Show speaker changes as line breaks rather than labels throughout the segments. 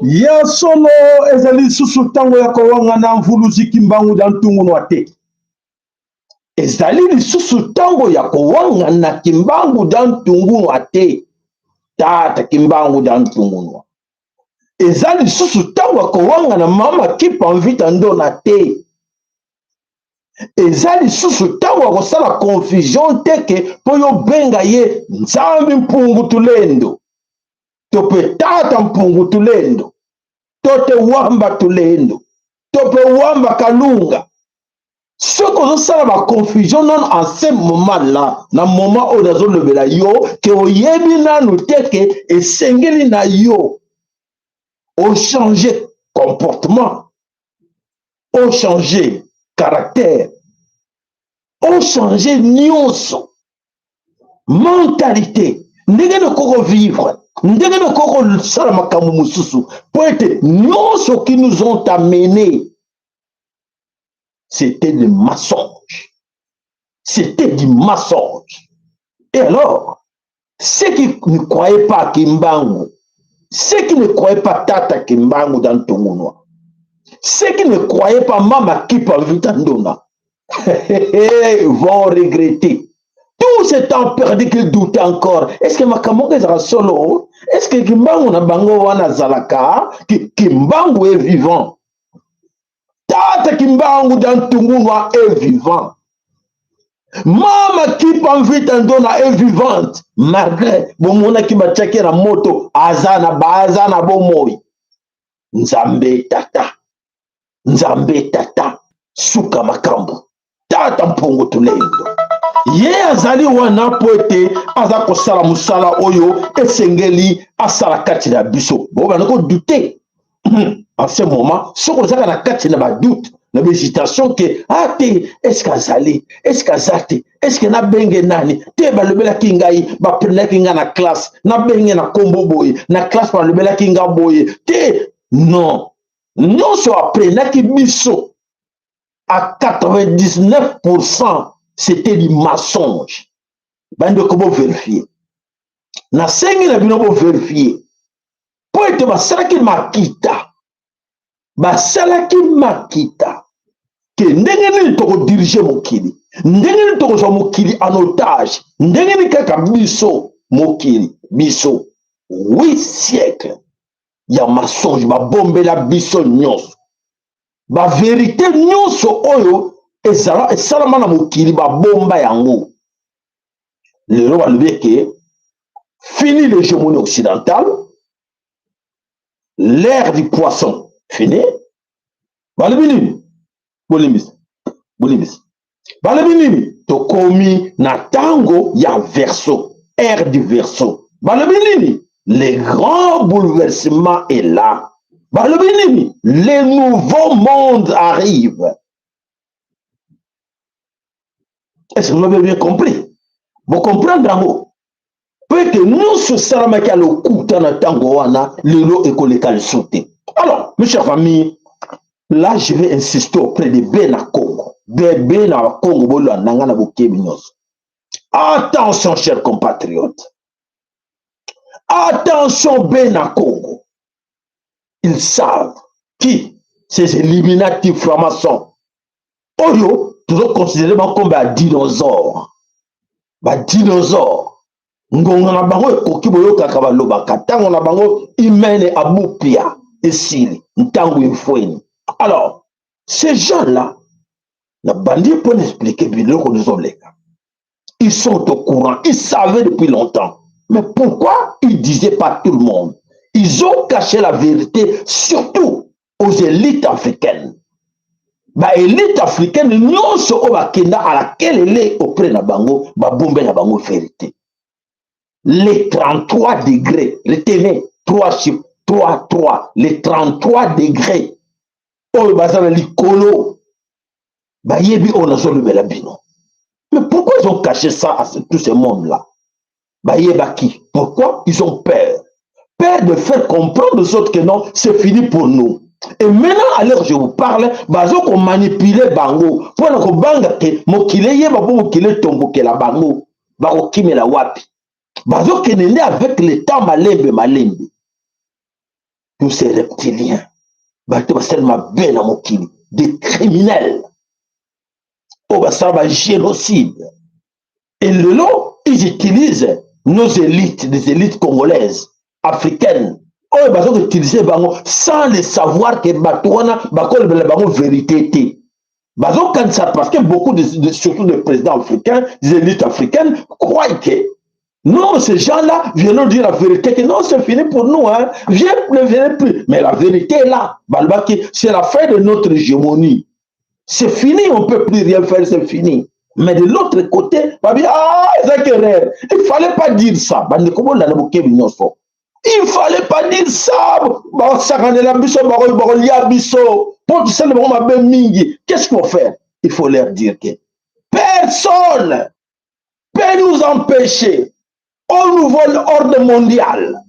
Ya solo ezali susu tango ya kowanga na mvuluzi kimbangu da ntungu wa te. Ezali lisusu tango ya kowanga na kimbangu da ntungu wa te. Tata kimbangu da ntungu wa. Ezali lisusu tango ya kowanga na mama kipa mvita ndo na te. Ezali lisusu tango ya kosala confusion teke po yo benga ye nzambi mpungu tulendo. Tope tata mpungu tulendo. Tote wamba tulendo. Tope wamba kalunga. Ce qu'on sala ba confusion non en ce moment là, na moment où nazo levela yo, ke oyebi na nuteke esengeli na yo. On changer comportement. On changer caractère. On changer nyonso. Mentalité. Ndenge no koko vivre. Ndenge no koko sala makambo mususu. Pour être nyonso qui nous ont amenés. C'était des mensonges. C'était du mensonge. Et alors, ceux qui ne croyaient pas à Kimbangu, ceux qui ne croyaient pas Tata Kimbangu dans Tongonoa, ceux qui ne croyaient pas Mama Kipa Vitandona, vont regretter. Tout ce temps perdu qu'ils doutent encore. Est-ce que Makamoke sera solo? Est-ce que Kimbangu na bango wana zalaka? Kimbangu est vivant. Tata Kimbangu dans Tongonoa est vivant. Mama Kipa Vitandona est vivante. Malgré bomona kiba tchake na moto azana bazana bomoi. Nzambe tata. Nzambe tata. Suka makambo. Tata mpungu tulendo. Ye azali wana poete aza kosala musala oyo esengeli asala kati na biso. Bon ba nako douter. En ce moment, ce qu'on a na kati na ba doute. La hésitation que est-ce qu'azali est-ce qu'azate est-ce que na benge nani te ba lebela kingai ba prena kinga na classe na benge na kombo boy na classe ba lebela kinga boy te non non so aprena ki biso à 99% c'était du mensonge. Bande ko bo vérifier na sengi na bino bo vérifier po ete ba salaki makita ba salaki makita que ndenge nini toko diriger mokili ndenge nini toko so mokili en otage ndenge nini kaka biso mokili biso 8 siècles ya mensonge ba bombela biso nyonso ba vérité nyonso oyo ezala esalama na mokili ba bomba yango lelo balobi ke fini l'hégémonie occidentale l'ère du poisson fini balobi nini bolimbisi bolimbisi balobi nini tokomi na tango ya verso ère du verso balobi nini le grand bouleversement est là balobi nini le nouveau monde arrive. Est-ce que vous avez bien compris? Vous comprenez yango peut que nous se salamaki à le coup na tango wana lelo ekoleka lisuti. Alors mes chers familles, là je vais insister auprès de Bena Congo. Bena Congo bolo nanga na bokebi nyonso. Attention, chers compatriotes. Attention, Bena Congo. Ils savent qui ces Illuminati francs-maçons. Oyo, toujours considéré comme un dinosaure. Un dinosaure. Ngonga na bango ekoki boyoka ka balobaka tango na bango imene abupia esili ntango ifweni. Alors, ces gens-là, na bandi pour expliquer biloko nous ont les cas. Ils sont au courant, ils savaient depuis longtemps. Mais pourquoi ils ne disaient pas tout le monde? Ils ont caché la vérité, surtout aux élites africaines. Ba élite africaine, non seulement à laquelle elle est auprès de bango, ba bombe na bango vérité. Les 33 degrés, retenez, 3 chiffres, 3, les 33 degrés. Oh, bazana likolo. Ba yebi on a solo la bino. Mais pourquoi ils ont caché ça à tous ces mondes-là? Bah, qui? Pourquoi? Ils ont peur. Peur de faire comprendre aux autres que non, c'est fini pour nous. Et maintenant, à l'heure où je vous parle, bazo qu'on manipule bango. Pour que banga ke mokile ye babo mokile tombo ke la bango. Bako kime la wapi. Bazo ke nende avec le temps malembe. Tous ces reptiliens. Bato basellement ben na mokili. Des criminels. Oh, bah ça va génocide. Et le long, ils utilisent nos élites, des élites congolaises, africaines. Oh, ils ont utilisé sans le savoir que Batouana, la vérité. Parce que beaucoup, surtout des présidents africains, des élites africaines, croient que non, ces gens-là viennent nous dire la vérité, que non, c'est fini pour nous, hein. Ne viens plus. Mais la vérité est là. C'est la fin de notre hégémonie. C'est fini, on ne peut plus rien faire, c'est fini. Mais de l'autre côté, il ne fallait pas dire ça. Il ne fallait pas dire ça. Qu'est-ce qu'il faut faire? Il faut leur dire que personne ne peut nous empêcher au nouvel ordre mondial.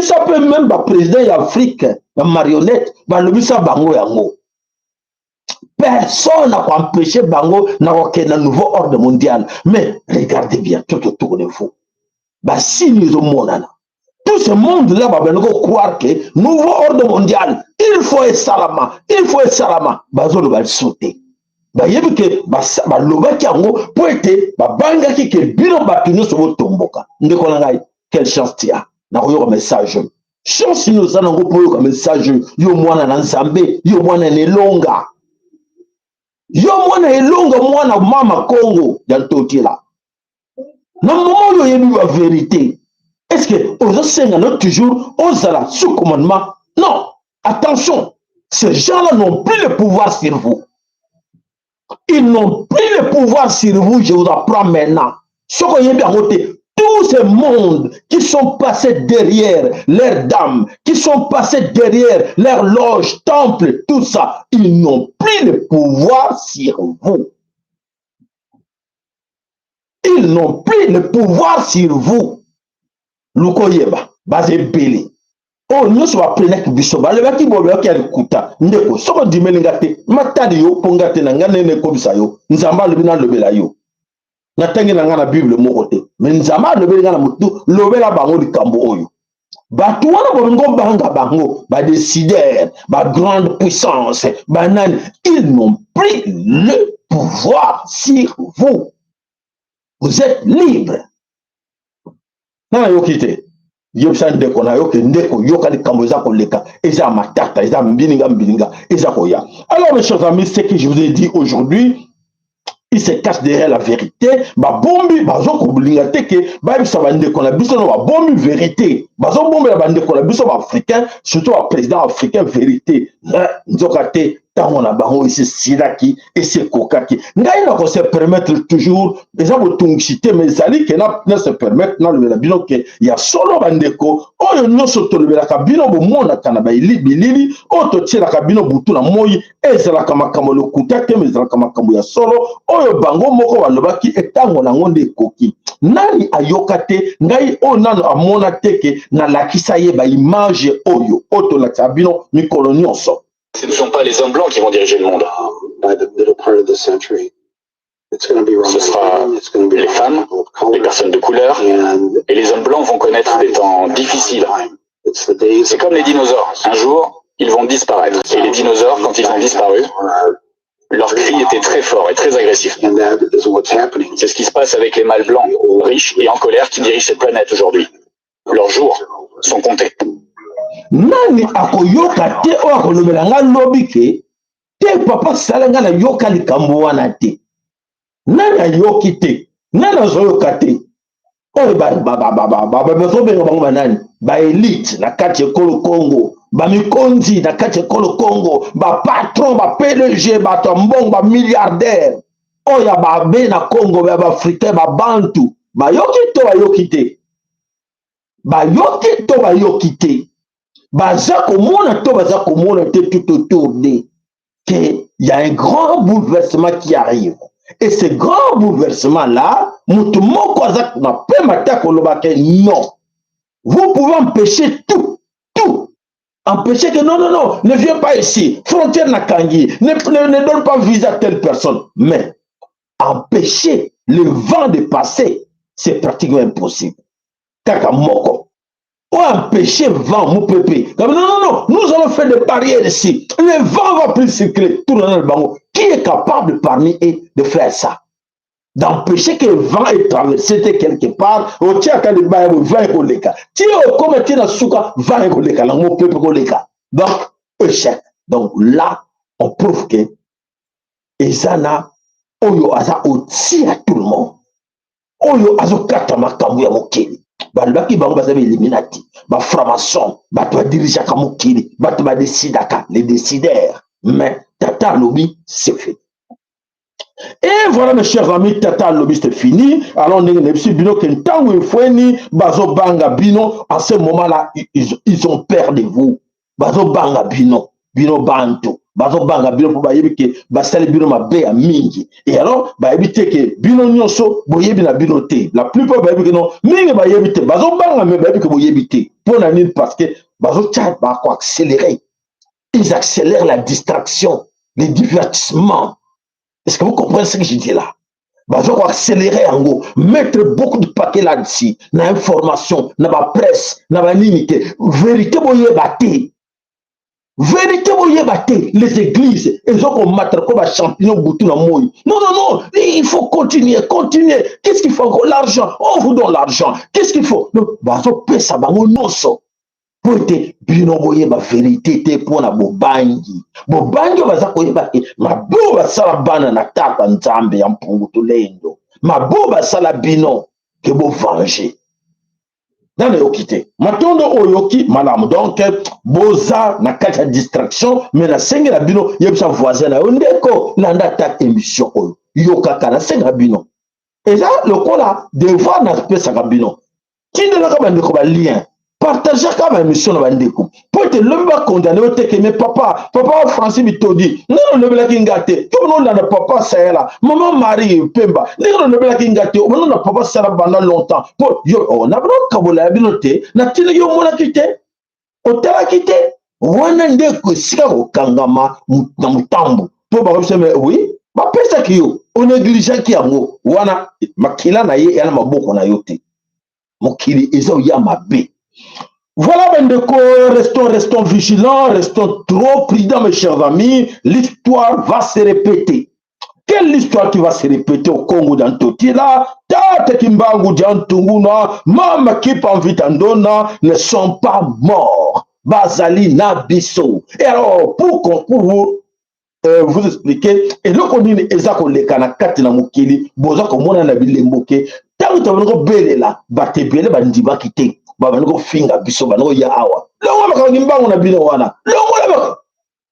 Ça peut même le président d'Afrique, la marionnette, personne n'a empêché Bango d'avoir un nouveau ordre mondial. Mais regardez bien, tout autour de vous. Si nous sommes tout ce monde-là va croire que nouveau ordre mondial, il faut être salama, il faut être salama. Bazo va sauter. Yebi ke ba lobaki yango po ete ba bangaki ke bino bakino so tomboka ndeko na ngai quelle chance tia na koyoka message chance nous za nango po yoka message yo mwana na nzambe yo mwana nelonga mwana mama Congo ya ntokila na moment yo yebi ba vérité. Est-ce que aux senga non toujours ozala sous commandement? Non, attention, ces gens-là n'ont plus le pouvoir sur vous. Ils n'ont plus le pouvoir sur vous, je vous apprends maintenant. Tous ces mondes qui sont passés derrière leurs dames, qui sont passés derrière leurs loges, temples, tout ça, ils n'ont plus le pouvoir sur vous. Ils n'ont plus le pouvoir sur vous. Lukoyeba, Bazebele. Oh, nous sommes apprenés que Bissoba, le baki bobe qui a le kuta, ndeko, soko dimelingate, matadi yo, pongate na ngane ne kobisa yo, nzamba lebina lebela yo. Natangi na ngana Bible mokote, mais nzamba lebela na mutu, lebela bango di kambo oyo. Batu wana bongo banga bango, ba décideurs, ba grande puissance, ba nani, ils n'ont plus le pouvoir sur vous. Vous êtes libres. Non, yo kite. Alors mes chers amis, ce que je vous ai dit aujourd'hui, il se cache derrière la vérité. Bombi, vérité. Africain, surtout un président africain, vérité. On a bango ici Sidaki et c'est Kokaki. Ngaïna qu'on se permettre toujours déjà vous tungchité mais sali que na se permettre na le bino que il y a solo bandeko o no soto le la kabino bo mona kana ba bilili o to tira kabino butu na moyi ezala kama kama le kutake mais ezala kama kama ya solo o bango moko balobaki etango na ngonde koki nani ayokate ngai o nano amona teke na lakisa ye ba image oyo o to la kabino mikolo nyonso.
Ce ne sont pas les hommes blancs qui vont diriger le monde. Ce sera les femmes, les personnes de couleur, et les hommes blancs vont connaître des temps difficiles. C'est comme les dinosaures. Un jour, ils vont disparaître. Et les dinosaures, quand ils ont disparu, leur cri était très fort et très agressif. C'est ce qui se passe avec les mâles blancs, riches et en colère, qui dirigent cette planète aujourd'hui. Leurs jours sont comptés.
Nani akoyoka te o akolobela nga lobi ke te papa sala nga na yoka likambo wana te. Nani ayoki te, nani azoyoka te. Oyo bazobenga bango banani ba elite na kati ekolo Congo, ba mikonzi na kati ekolo Congo, ba patron, ba PDG, bato mbongo, ba milliardaire oyo babe na Congo, ba africain, ba bantu bayoki to bayoki te, bayoki to bayoki te, baza komona to baza komona te tout autour de que il y a un grand bouleversement qui arrive. Et ce grand bouleversement-là, non. Vous pouvez empêcher tout. Empêcher que non, ne viens pas ici. Frontière Nakangi, ne donne pas visa à telle personne. Mais empêcher le vent de passer, c'est pratiquement impossible. Takamoko. Ou empêcher le vent, mon peuple. Non, nous allons faire des barrières ici. Le vent va plus circuler. Tout le monde. Qui est capable parmi eux de faire ça? D'empêcher que le vent ait traversé quelque part. Au tia quand le vent est colléka. Si au comme tu n'as souka, vent est colléka. Mon peuple colléka. Donc, échec. Donc là, on prouve que Ezana, Oyo Aza au-dessus à tout le monde. Oyo Azo Katama Kamuya Mokeli. Balbaki bango bazabe Illuminati, ba franc-maçon, ba to diriger kamukili, ba to ba décidaka, les décideurs. Mais Tata Lobby, c'est fait. Et voilà mes chers amis, Tata Lobby c'est fini. Alors si bino kentango ifweni, bazo banga bino, à ce moment-là ils ont peur de vous. Bazo banga bino, bino bantu. Bazo banga bino pour bayebi ke basali bino mabe ya mingi. Et alors bayebi te ke bino nyonso boyebi na bino te. La plupart bayebi ke non mingi bayebi te. Bazo banga me bayebi ke boyebi te. Pour na nini parce que bazo tcha ba ko accélérer. Ils accélèrent la distraction, les divertissements. Est-ce que vous comprenez ce que je dis là? Bazo ko accélérer en gros, mettre beaucoup de paquets là-dessus, na information, na ba presse, na ba nini te. Vérité boyeba te. Vérité, les églises, elles ont comme maître comme un champignon bouton na moi. Non, il faut continuer. Qu'est-ce qu'il faut? L'argent. On vous donne l'argent. Qu'est-ce qu'il faut? Donc, bazo pesa bango noso. Pour être bino boye ba vérité te pour na bobangi. Bobangi baza koyeba ke mabo basala bana na tata nzambe ya mpungutu lendo. Mabo basala bino ke bo venger. Dans le okite matondo oyoki malamu donc boza na kati ya distraction mais na sengi na bino yebisa voisin na ndeko landa ta émission oyo yokaka na sengi na bino eza lokola devoir na pesa ka bino tindela ka bandeko ba lien partager ka ba émission na bandeko po te lomba condamné o teke mais papa Francis Bitodi non lobela ki ngate to non na papa Sahela maman Marie Pemba non lobela ki ngate o non na papa Sahela pendant longtemps po yo on a vraiment kabola binote na tine yo mona kite o tala kite wana ndeko sika ko kangama na mutambo po ba ko mais oui ba pesa ki yo o négligent ki yango wana makila na ye yana maboko na yo te mokili ezo ya mabe. Voilà, restons vigilants, restons trop prudents, mes chers amis. L'histoire va se répéter. Quelle histoire qui va se répéter au Congo d'Antotila? Tate Kimbangu d'Antunguna, Mama Kipanvitandona ne sont pas morts. Bazali Nabiso. Et alors, pour vous expliquer, et le condamné Ezako Lekana Katina Mukili, Bozako Mona Nabilemboke, tant que vous avez là, Batebele Bandiba Kite. Babanoko finga biso banoko ya awa longo makangi mbango na bino wana longo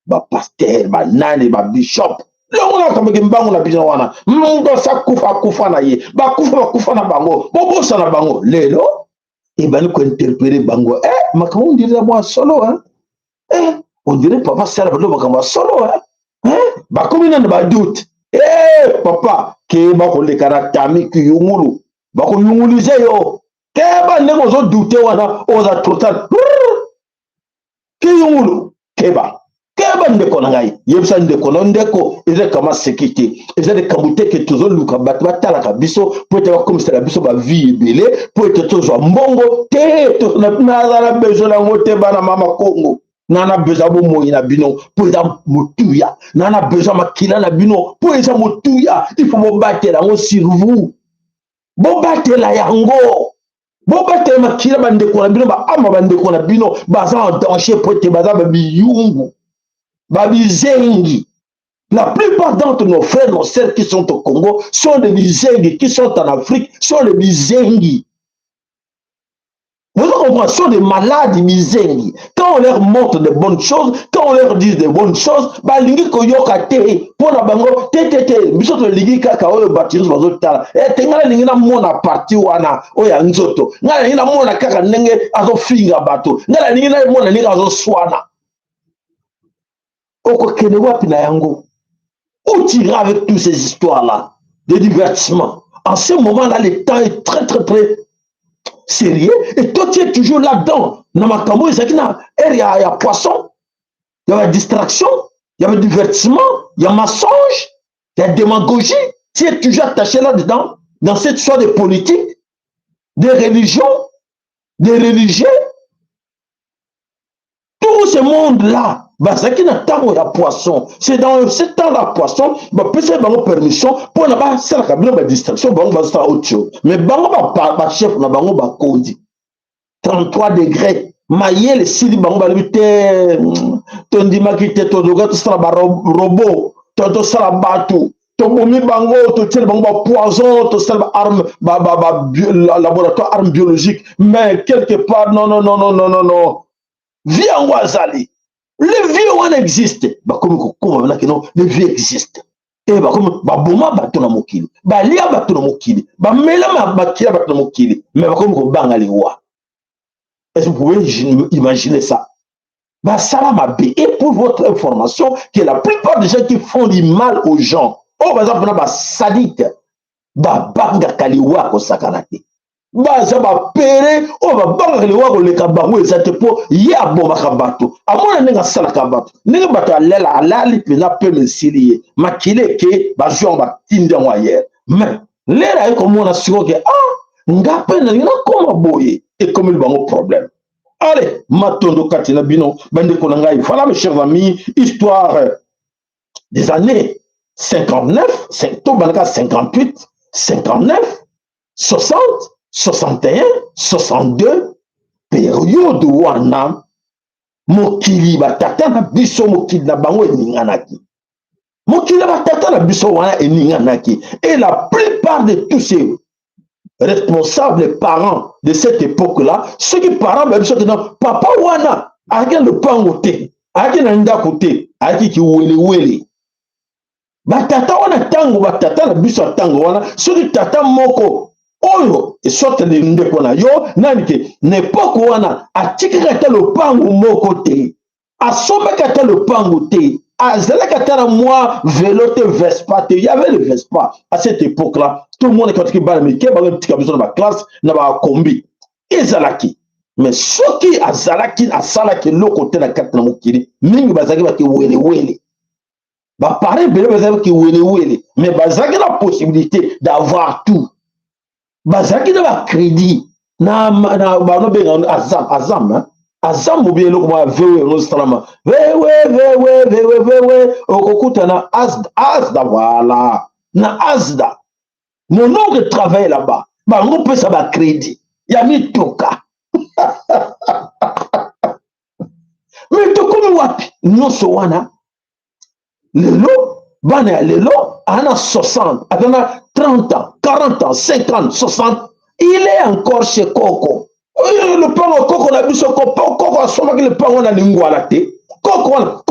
ba pasteur ba nani ba bishop longo na kamaki mbango na bino wana mungo sa kufa na ye ba kufa na bango bobosa na bango lelo e bani ko interpréter bango makango ndira moi solo on dirait papa sala balo makango solo ba komina na ba doute papa ke ba ko le karatami ki yungulu ba ko yungulize yo Keba nego zo dute wana oza total. Kiyungulu keba bandeko na ngai yebisa ndeko na ndeko eza kama sécurité eza de kabute ke tozoluka bato batalaka biso po ete bakomisela biso bavie ebele po ete tozwa mbongo te nazala besoin nango te bana mama Kongo nana besoin bomoi na bino po eza motuya nana besoin makila na bino po eza motuya il faut bobatela yango sur vous bobatela yango bobatela makila bandeko na bino baama bandeko na bino baza en danger po ete baza babiyungu babizengi. La plupart d'entre nos frères, nos sœurs qui sont au Congo sont des bizengi, qui sont en Afrique, sont des bizengi. Vous comprenez, sont des malades bizengi. Quand on leur montre de bonnes choses, quand on leur dit de bonnes choses, bah lingi koyoka te, pour la bango, te, biso to lingi kaka oyo batiris bazotala. Tengala lingi na mona parti wana oya nzoto. Ngala lingi na mona kaka ndenge azo finga bato. Ngala lingi na mona lingi azo swana. Oko kene wapi na yango. Où tu iras avec toutes ces histoires-là de divertissement? En ce moment-là, le temps est très sérieux. Et toi, tu es toujours là-dedans. Namakambo, il y a poisson, il y a distraction, il y a divertissement, il y a mensonge, il y a démagogie. Tu es toujours attaché là-dedans, dans cette histoire de politique, de religion, de religieux. Tout ce monde-là, c'est dans ce temps-là, poisson, peut-être une permission pour ne faire une distraction, autre chose. Mais chef, 33 degrés. Maïe, les sili, ton dimakite, ton dogat, tout ça, robot, tout ça, bateau. Ton bomi bango, tout ça, poison, tout ça, arme, laboratoire, arme biologique. Mais quelque part, non. Vie en Wazali. Les vies on existe. Les vies existent. Et comme Baboma batona mokili. Balia batona mokili. Bamela bakila batona mokili. Mais comme Bangaliwa. Est-ce que vous pouvez imaginer ça? Ça m'a bien. Et pour votre information, que la plupart des gens qui font du mal aux gens, par exemple, sadique, banga kaliwa ko sakanate. Baza ba pere o ba banga liwa ko leka bango ezate po ya bo makabato amona nenga sala kabato nenga bato alela alali pena pe mesiliye makile ke bazwa ba tinde moyer mais lera ko mona siko ke ngape na ngina koma boye et comme il bango problème. Allez matondo katina bino bande ko ngai. Voilà mes chers amis, histoire des années 59, 58, 59, 60, 61, 62, période wana mokili batata na biso mokili na bango eninganaki. Mokili batata na biso wana eninganaki. Et la plupart de tous ces responsables parents de cette époque-là, ceux qui parents ben biso non papa wana aki le pango te, aki na ndako te, aki ki wele. Batata wana tango batata na biso tango wana, ceux qui tata moko oyo esote de ndeko na yo nani ke n'époque wana atikaka ta lopango moko te asomaka ta lopango te azalaka ta na moi vélo te Vespa te. Il y avait le Vespa à cette époque là. Tout le monde quand il bala mais ke ba tika biso na classe na ba kombi ezalaki. Mais soki azalaki asalaki lokote na kati na mokili mingi bazaki ba ke wele ba paré bele bazaki ke wele mais bazaki la possibilité d'avoir tout. Bazaki na ba crédit na bano benga azam ou bien loko ma vewe no strama vewe okokuta na azda voilà na azda mon oncle travaille là-bas bango peut ça ba crédit ya mitoka mais to komi wapi nyonso wana lelo bana lelo ana 60 atana 30 ans 40 ans 50 60 il est encore chez Coco. Le pango Coco na biso Coco asomaki le pango na lingwala te Coco le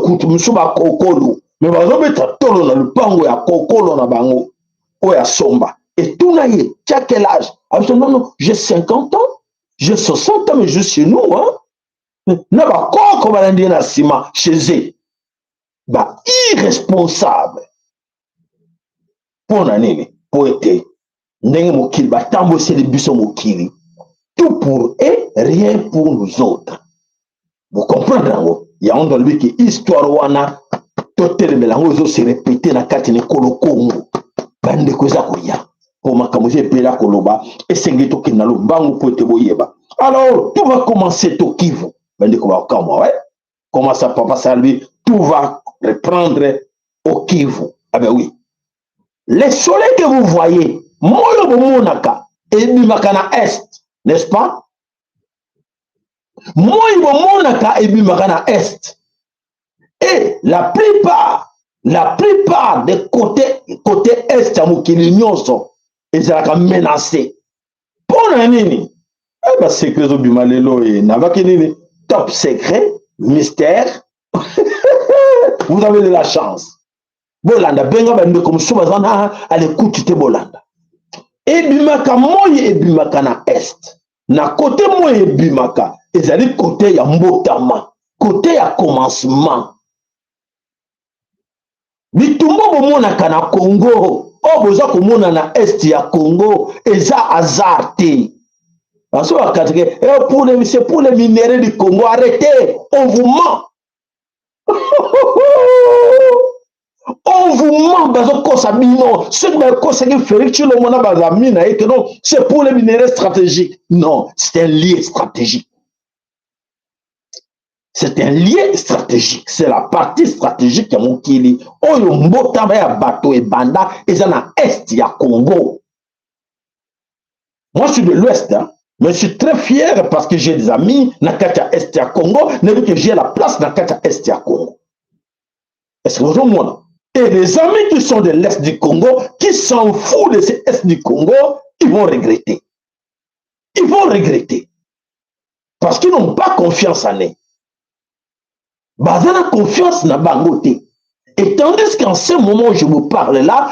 kutu musuba Coco mais bazobeta tolo na le pango ya Coco na bango oya somba. Et tout na ye tu as quel âge? Non j'ai 50 ans j'ai 60 ans mais je suis chez nous na ba Coco balandi na sima chez eux ba irresponsable pona nini po ete ndenge mokili batamboseli biso mokili tout pour eux rien pour nous autres. Vous comprenez? ya on doit lui que histoire wana totel melango zo se répéter na kati ne kolokongo bande ko za koya pour makamuze pela koloba esengé to kinalo mbangu pote boyeba. Alors tout va commencer to Kivu bande ko ba kama ouais comment ça papa Salvi tout va reprendre au Kivu. Ah ben oui, le soleil que vous voyez moyo bomonaka ebimaka na est, n'est-ce pas? Moyo bomonaka ebimaka na est. Et la plupart des côtés est ya mokili nyonso ezalaka menacé. Pona nini? Eh ben secret zobima lelo e navaki nini? Top secret, mystère. Vous avez de la chance. Bolanda benga bande comme so bazana à l'écoute te bolanda. Ebimaka moye ebimaka na est. Na côté moye ebimaka ezali côté ya mbotama, côté ya commencement. Bitumba bomonaka na Congo, o boza komona na est ya Congo, eza hasard te. Parce que c'est pour les minéraux du Congo, arrêtez, on vous ment. On vous ment, bazo kosabino, ce que Félix Chilomona bazamina et que non, c'est pour les minéraux stratégiques. Non, c'est un lien stratégique. C'est un lien stratégique. C'est la partie stratégique ya mokili. Oyo mbotama ya bato et banda eza na est ya Congo. Moi je suis de l'ouest, hein, mais je suis très fier parce que j'ai des amis na katia est ya Congo, ne veut que j'ai la place na katia est ya Congo. Est-ce que vous comprenez? Et les amis qui sont de l'est du Congo, qui s'en foutent de cet est du Congo, ils vont regretter. Ils vont regretter. Parce qu'ils n'ont pas confiance en eux. Bazana confiance na bangote. Et tandis qu'en ce moment où je vous parle là,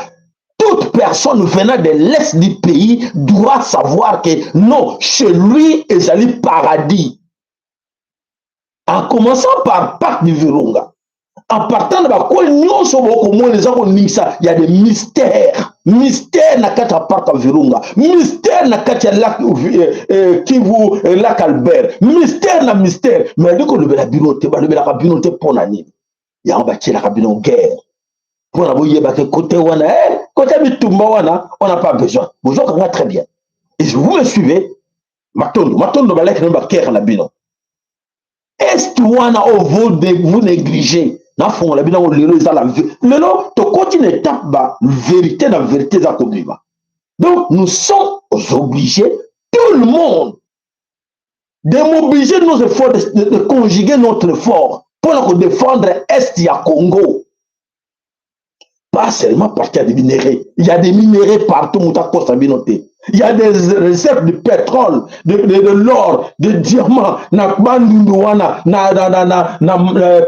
toute personne venant de l'est du pays doit savoir que non, chez lui, il y a le paradis. En commençant par Parc du Virunga, en partant de il y a des mystères. Mystère na kati ya Parc Virunga, mystère na kati ya lac Kivu, lac Albert, mystère na mystère. Mais dès le binote, le binote pour nani. Il y a un bâti la cabine guerre. Pour la bouille, côté wana, côté bitumba wana, on n'a pas besoin. Vous en très bien. Et vous me suivez, matondo balek ne ba kera na bino. Est wana vous négligez. Na fond la bino lelo za la lelo to continue étape ba vérité na vérité za kobima. Donc nous sommes obligés, tout le monde, de mobiliser nos efforts, de conjuguer notre effort pour défendre Est ya Congo. Pas seulement parce qu'il y a des minéraux. Il y a des minéraux partout où il y a des réserves de pétrole, de l'or, de diamants, comment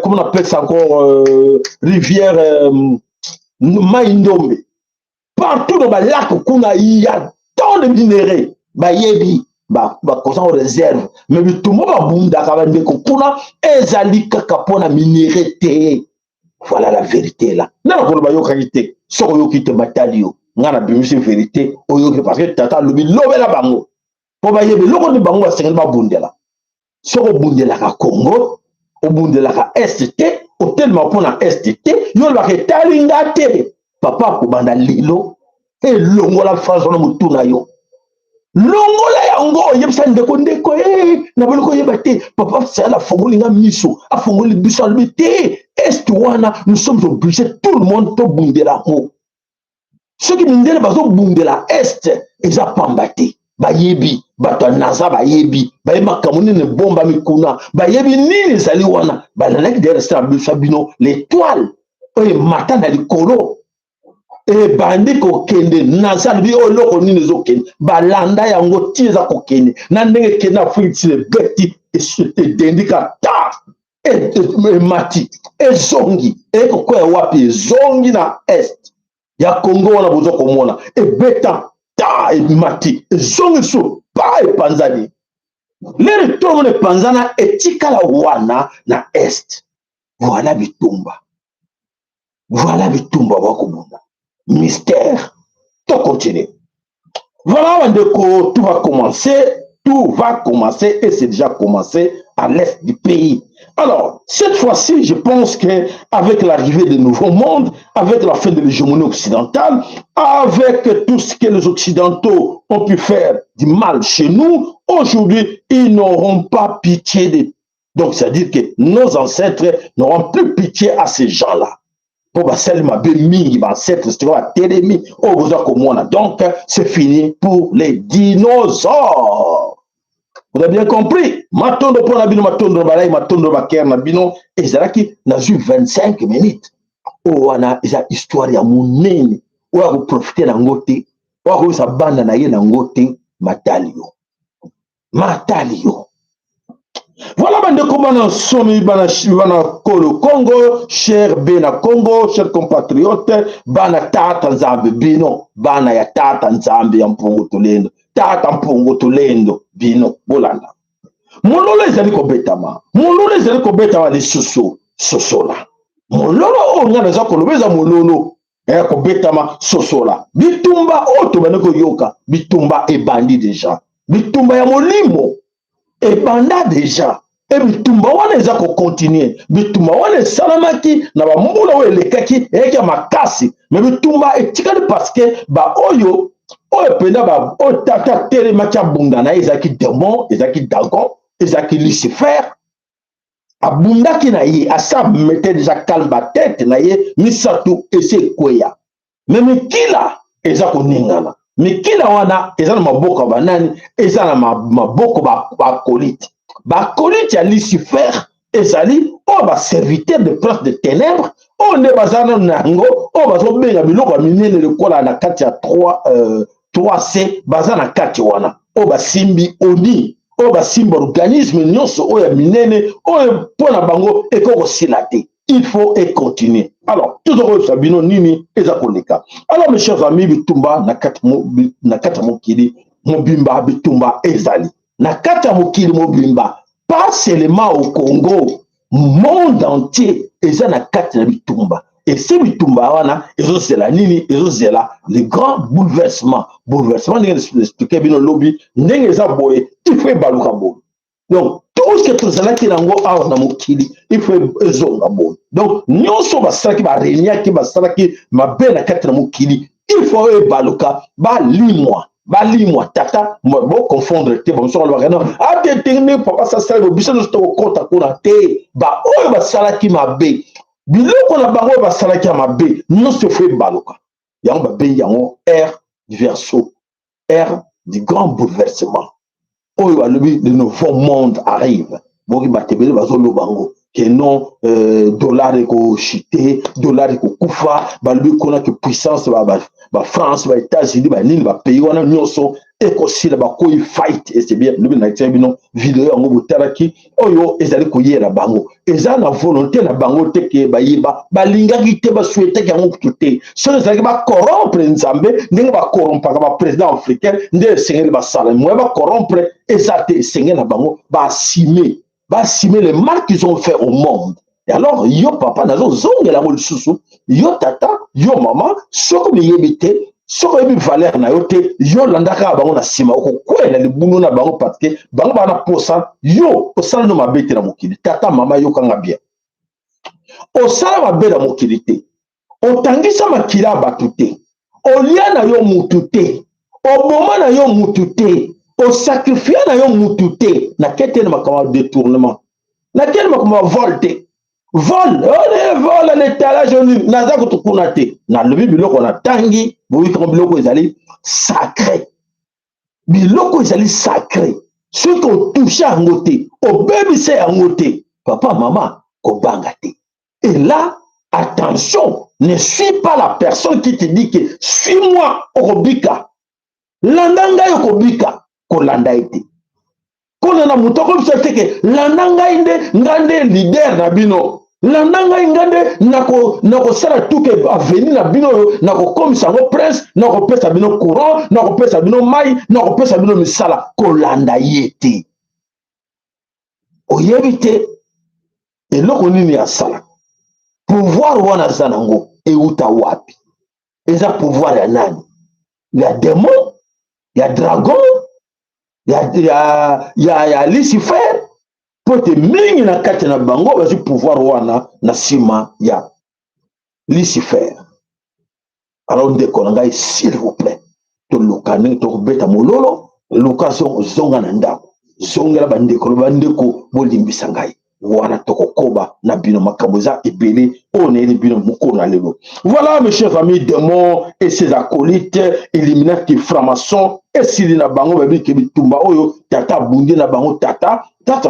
on appelle ça encore, rivière Maïndombe. Partout dans le lac, il y a tant de minéraux. Bayebi, comme on réserve. Mais tout le monde a bunda kabande kokuna ezali kakapona minéraux. Voilà la vérité là. Non, pour le bayo qualité. Soyo qui te batalio. Ngana bimisi vérité. Oyo parce que tata lobi lobe la bango. Pour bayebi loko de bango c'est ba bundela. Soko bundela ka Congo, o bundela ka ST, o tellement pour na ST, yo ba ke talinga te. Papa ko banda lilo et longo la France na mutuna yo. Longola yango yebisa ndeko na boloko yebate papa c'est la fongolinga miso a fongoli biso albité est wana nous sommes obligés tout le monde to bundela ho ceux qui mindele bazo bundela est eza pambate bayebi bato naza bayebi makamuni ne bomba mikuna bayebi nini zali wana balalaki de rester bino l'étoile et matin na likolo et bandi ko kende nazali bi oloko nini zo kende balanda yango tiza ko kende na ndenge kende afiti le beti et c'était dendika ta et mati et zongi et ko kwa wapi zongi na est ya Congo wana bozo komona et beta ta et mati et zongi so pa et panzani le retour de panzana etikala wana na est voilà bitumba wakomona mystère, tout continue. Voilà, tout va commencer, tout va commencer et c'est déjà commencé à l'est du pays. Alors, cette fois-ci, je pense qu'avec l'arrivée du Nouveau Monde, avec la fin de l'hégémonie occidentale, avec tout ce que les Occidentaux ont pu faire du mal chez nous, aujourd'hui, ils n'auront pas pitié de... Donc, c'est-à-dire que nos ancêtres n'auront plus pitié à ces gens-là. Donc, c'est fini pour les dinosaures. Vous avez bien compris? Matondo pour Nabino, Matondo Balay, Matondo Baker Nabino, et Zalaki n'a eu 25 minutes. Oh, on a une histoire à mon nez. Ou à vous profiter d'un côté, ou à vous abandonner d'un côté, Matalio. Matalio. Voilà, bande comment somi bana Kolo Congo, cher Bena Congo, cher compatriotes, bana tata nzambe bino, bana ya tata nzambe ya mpungu tulendo, tata mpungu tulendo bino bolanda. Mololo ezali kobetama, mololo ezali kobetama lisusu sosola. Mololo o ngana za kolobeza mololo kobetama sosola. Bitumba oto baneko yoka, bitumba ebandi deja. Bitumba ya molimo ebanda deja. Et bitumba wana eza ko continuer. Bitumba wana salamaki na ba mbula o elekaki eka makasi. Mais bitumba etikali parce que ba oyo penda ba o tata tele macha bunda na ezaki démon, ezaki dagon, ezaki Lucifer. Abundaki na ye asa mettait déjà calme ba tête na ye misatu ese kweya. Mais mikila eza ko ningana. Mikila wana eza na maboko banani, eza na maboko ba kolite. Ba kolite ya Lucifer ezali o ba serviteur de prince de ténèbres, o ne bazana nango, o bazo benga biloko minene lekola na kati ya 3C bazana kati wana. O ba simbi oni, o ba simbi organisme nyonso o ya minene, o pona bango ekoko silate. Il faut et continuer. Alors, tout le Sabino Nini et Zakoleka. Alors, mes chers amis, Bitumba, Nakata Mokili, Mobimba, Bitumba, Ezali. Nakata Mokili, Mobimba, pas seulement au Congo, monde entier, Eza Nakata Bitumba. Et c'est Bitumba, wana, Ezozela Nini, Ezozela, les grands bouleversements. Bouleversements, l'expliquer bien au lobby, Nengeza Boye, il faut Balouka Boye. Donc, tout ce que tu as dit, il faut ezonga bon. Donc, nous sommes qui va régner, qui va qui ma belle quatre mokili. Il faut baluka, bali-moi, tata, moi, bon confondre, te bon sur le regard. Ah, t'es technique, papa, ça sert au business de ton compte à quoi te, bah, oh, va salaki ma bé. Bilo qu'on a barré, va salaki ma bé. Non, se fait baluka. Yang ba bé, yang air du verso, air du grand bouleversement. Oh, le nouveau monde arrive. Bon, il va te dire, que non, dollar est chité, dollar est koufa, lui qu'on a que puissance, France, États-Unis, l'île, pays, on a mis et qu'aussi là-bas, il fight, et c'est bien, le bien, vidéo, en gros, taraki, oh yo, et ça les la bango, et ça la volonté, la bango, te que, linga qui te souhaiter qu'il y a un tout est, ce n'est pas corrompre, Nzambe, n'est pas corrompre, président africain, n'est pas salam, moi, va corrompre, et ça te, Seigneur, la bango, simer les mal qu'ils ont fait au monde. Et alors, yo papa, nazo zonge la mol susu, yo tata, yo maman, soko mi yebite, soko yebi valeur na yote, yo landaka bango na sima, oko kwela le bunu na bango parce que bango bana posa, yo osala no mabete na mokili, tata mama yo kanga bien. Osala mabe na mokili te, otangisa makila batu te, olia na yo mutu te, oboma na yo mutu te, au sacrifice na yo mututé na quel makama détournement na quel makama volte vol l'étalage na za kutukuna te na lobi biloko na tangi boyi ko biloko ezali sacré biloko ezali sacré ce qu'on touche à ngoté au bébé c'est à ngoté papa maman ko banga te et là attention ne suis pas la personne qui te dit que suis-moi okobika landanga yokobika kolanda ete kona na mutoko bisate ke landa ngai ngande leader na bino landa ngai ngande nako sala tuke avenir na bino nako komisa ngo prince nako pesa bino courant nako pesa bino mai nako pesa bino misala kolanda yete oyebite eloko nini ya sala pouvoir wana zanango euta wapi eza pouvoir ya nani ya démon ya dragon ya Lucifer pour te mingi na kati na bango bazi pouvoir wana na sima ya Lucifer. Alors ndeko na ngai s'il vous plaît to lukani to beta mololo location zonga na ndako zongela bandeko bolimbisa ngai wana tokokoba na bino makambo eza ebele oneli bino moko na lelo. Voilà mes chers amis, démons et ses acolytes Illuminati francs-maçons esili na bango babiki bitumba oyo tata bundi na bango tata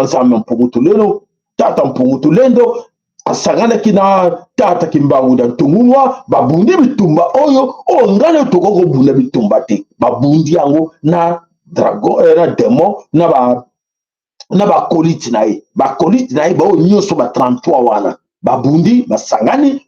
nzambe mpungutu lelo tata mpungutu lendo asanganaki na tata kimbangu na ntungunwa babundi bitumba oyo ongane tokoko bunda bitumba te babundi yango na dragon na démon na bakoliti na ye bao nyonso ba 33 wana babundi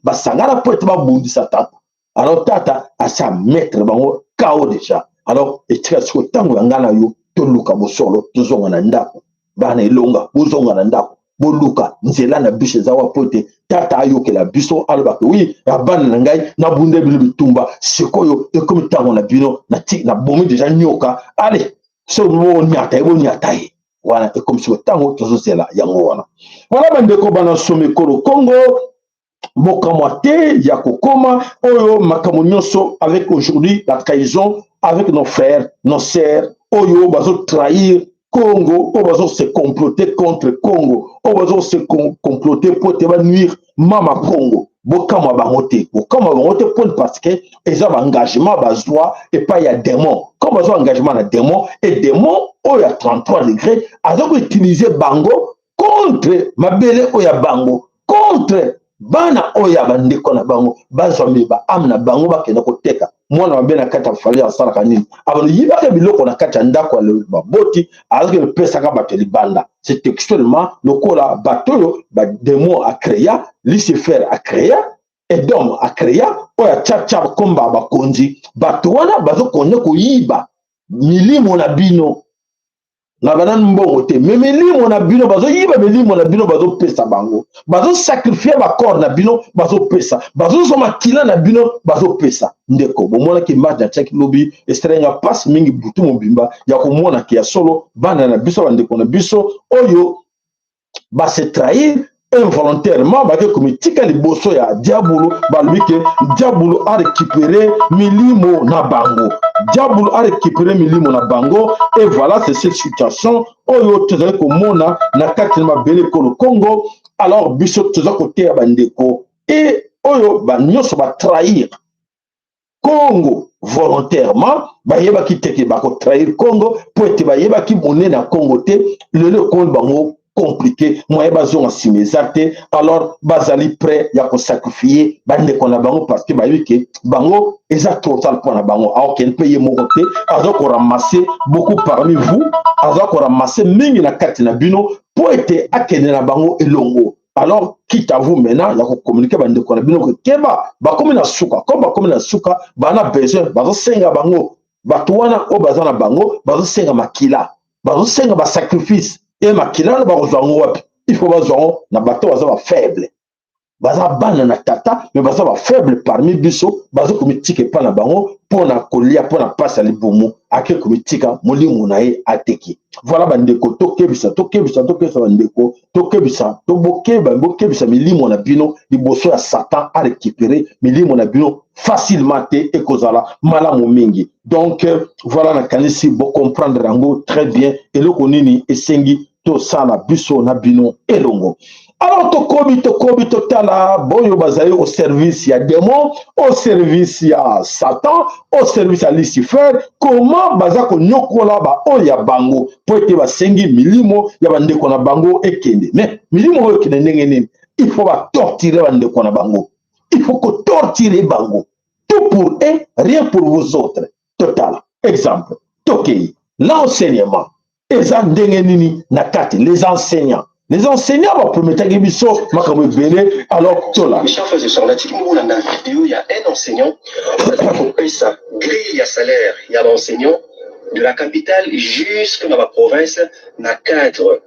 basangana po ete babundisa tata. Alors tata asa mettre bango kao déjà. Alors etika siko ntango ya ngai na yo toluka bosolo tozonga na ndako bana elonga bozonga na ndako boluka nzela na biso eza wa po ete tata ayokela biso alobaka wi ya bana na ngai nabunde bino bitumba sikoyo ekomi ntango na bino na bomi déjà nyoka ale so boniata ye wana ekomi siko ntango tozozela yango wana. Voilà bandeko bana somekolo Congo bokamwa te ya kokoma oyo makambo nyonso avec aujourd'hui la trahison avec nos frères nos sœurs oyo bazo trahir Congo, on va se comploter contre Congo, on va se comploter pour te nuire mama Congo. Bokama bangote parce que ils ont engagement bazwa et pas il y a démon. Comme ils ont engagement na démon et démon oh il y a 33 degrés, ils ont utilisé bango contre mabele oh il y a bango contre bana oya bandeko na bango bazwami ba amna bango bakenda koteka mwana mabe na kati ya fali asala kanini abano yibaka biloko na kati ya ndako ya baboti azaki pesaka bato libanda. C'est textuellement lokola bato ba démon a créé Lucifer a créé Edom a créé oya tcha komba bakonzi bato wana bazokonya koyiba milimo na bino na banan mbongo te mais milimo na bino bazo yiba milimo na bino bazo pesa bango bazo sacrifier ba corps na bino bazo pesa bazo soma kila na bino bazo pesa ndeko bomona ki match na chaki lobi estrenga pass mingi butu mobimba ya komona ki ya solo bana na biso bandeko na biso oyo ba se trahir involontairement bake komitika liboso ya diabolo balobi ke diabolo a récupéré milimo na bango diabolo a récupéré milimo na bango et voilà c'est cette situation oyo tozali komona na kati na mabele kolo Congo. Alors biso toza kote ya bandeko et oyo banyonso ba trahir Congo volontairement bayebaki teke bako trahir Congo po ete bayebaki monene na Congo te lelo konde bango compliqué moyen bazonga simezate alors bazali prêt ya ko sacrifier bandeko na bango parce que bayiki bango eza total pour na bango alors qu'en paye moko te azo ko ramasser beaucoup parmi vous azo ko ramasser mingi na kati na bino po ete akene na bango elongo. Alors quitte à vous maintenant ya ko communiquer bandeko na bino ko keba bakomi na suka comme bakomi na suka bana besoin bazo senga bango bato wana o bazana bango bazo senga makila bazo senga ba sacrifice et makila ba kozwango wapi il faut bazwango na bato baza ba faible baza bana na tata mais baza ba faible parmi biso bazo komitika pa na bango pona kolia pona pasa libumu ake komitika molimo na ye ateki. Voilà bandeko tokebisa bandeko tokebisa bokebisa milimo na bino liboso ya Satan a récupéré milimo na bino facilement te et kozala malamu mingi. Donc voilà na kanisi bo comprendre rango très bien eloko nini esengi to sala biso na bino elongo. Alors tokobi totala boyo bazali au service ya démon, au service ya Satan, au service ya Lucifer. Comment bazako nyokola ba oya bango po ete basengi milimo ya bandeko na bango ekende. Mais milimo oyo kende ndenge nini? Il faut ba torturer bandeko na bango. Il faut que torturer bango. Tout pour eux, rien pour vous autres. Total. Exemple. Tokei. L'enseignement. Eza ndenge nini nakati les enseignants. Les enseignants vont promettre que biso makambo belé alors tola.
Mes chers frères et sœurs, la vidéo, il y a un enseignant qui sa grille à salaire, il y a l'enseignant de la capitale jusqu'à la province, na cadre,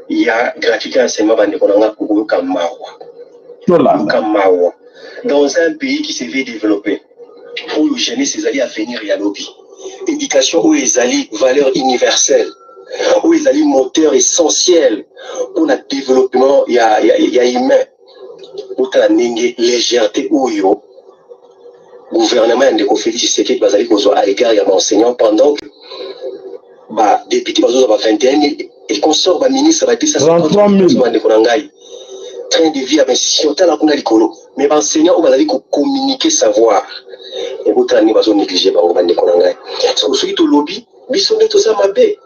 il y a gratuité enseignement dans un pays qui se veut développer. Pour le jeunesse, ils allaient à venir, il y a lobby. Éducation où ils allaient valeur universelle. où ils allaient moteur essentiel pour le développement il y a humain pour la légèreté où yo gouvernement de Félix Tshisekedi bazali kozwa à l'égard ya enseignants pendant que ba député bazo ba 21 000 et consort ba ministre ba 250 000 de konangai train de vie avec siotala kuna likolo mais ba enseignants bazali ko communiquer savoir et autant ni bazo négliger ba bande konangai so soki to lobby biso nde to ça mabe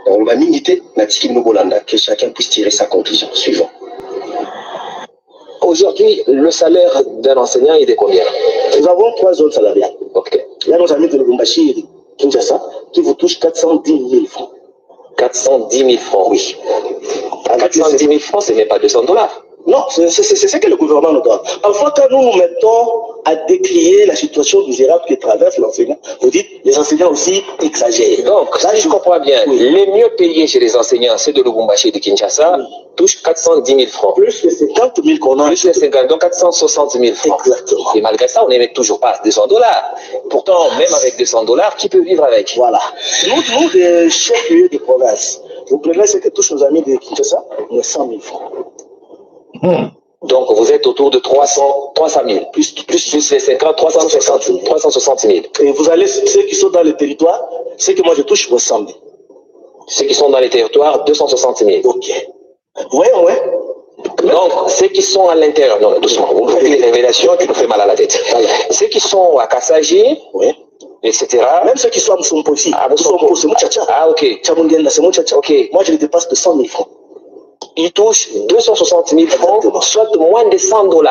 on va miniter na tiki no bolanda que chacun puisse tirer sa conclusion suivant.
Aujourd'hui, le salaire d'un enseignant est de combien?
Nous avons 3 zones salariales.
Ok.
Il y a nos amis de Lubumbashi, Kinshasa, qui vous touchent 410 000 francs.
410 000 francs, oui. 410 000 francs, ce n'est pas $200.
Non, c'est ce que le gouvernement nous donne. Parfois, quand nous nous mettons à décrier la situation misérable que traverse l'enseignant, vous dites, les enseignants aussi exagèrent.
Donc, là, je comprends bien. Oui. Les mieux payés chez les enseignants, ceux de Lubumbashi et de Kinshasa, touchent 410 000 francs.
Plus que 50 000 qu'on a.
Plus que 50, donc 460 000 francs.
Exactement.
Et malgré ça, on n'émet toujours pas $200. Pourtant, même avec $200, qui peut vivre avec?
Voilà. Nous, des chefs-lieux de province, vous prenez ce que touchent nos amis de Kinshasa, on a 100 000 francs.
Donc vous êtes autour de 300 000, plus les 50, 360 000.
Et vous allez, ceux qui sont dans le territoire, ceux que moi je touche, 100 000.
Ceux qui sont dans les territoires, 260 000.
Ok. Ouais.
Donc, ceux qui sont à l'intérieur, non, doucement, vous faites les révélations, tu nous fais mal à la tête. Voilà. Ceux qui sont à Kassaji,
oui,
etc.
Même ceux qui sont à Moussompo aussi.
À Moussompo,
c'est mon tchatcha.
Ah, ok.
Tchamundienda, c'est mon tchatcha.
Ok.
Moi, je les dépasse de 100 000 francs.
Il touche 260 000 francs, soit moins de $100.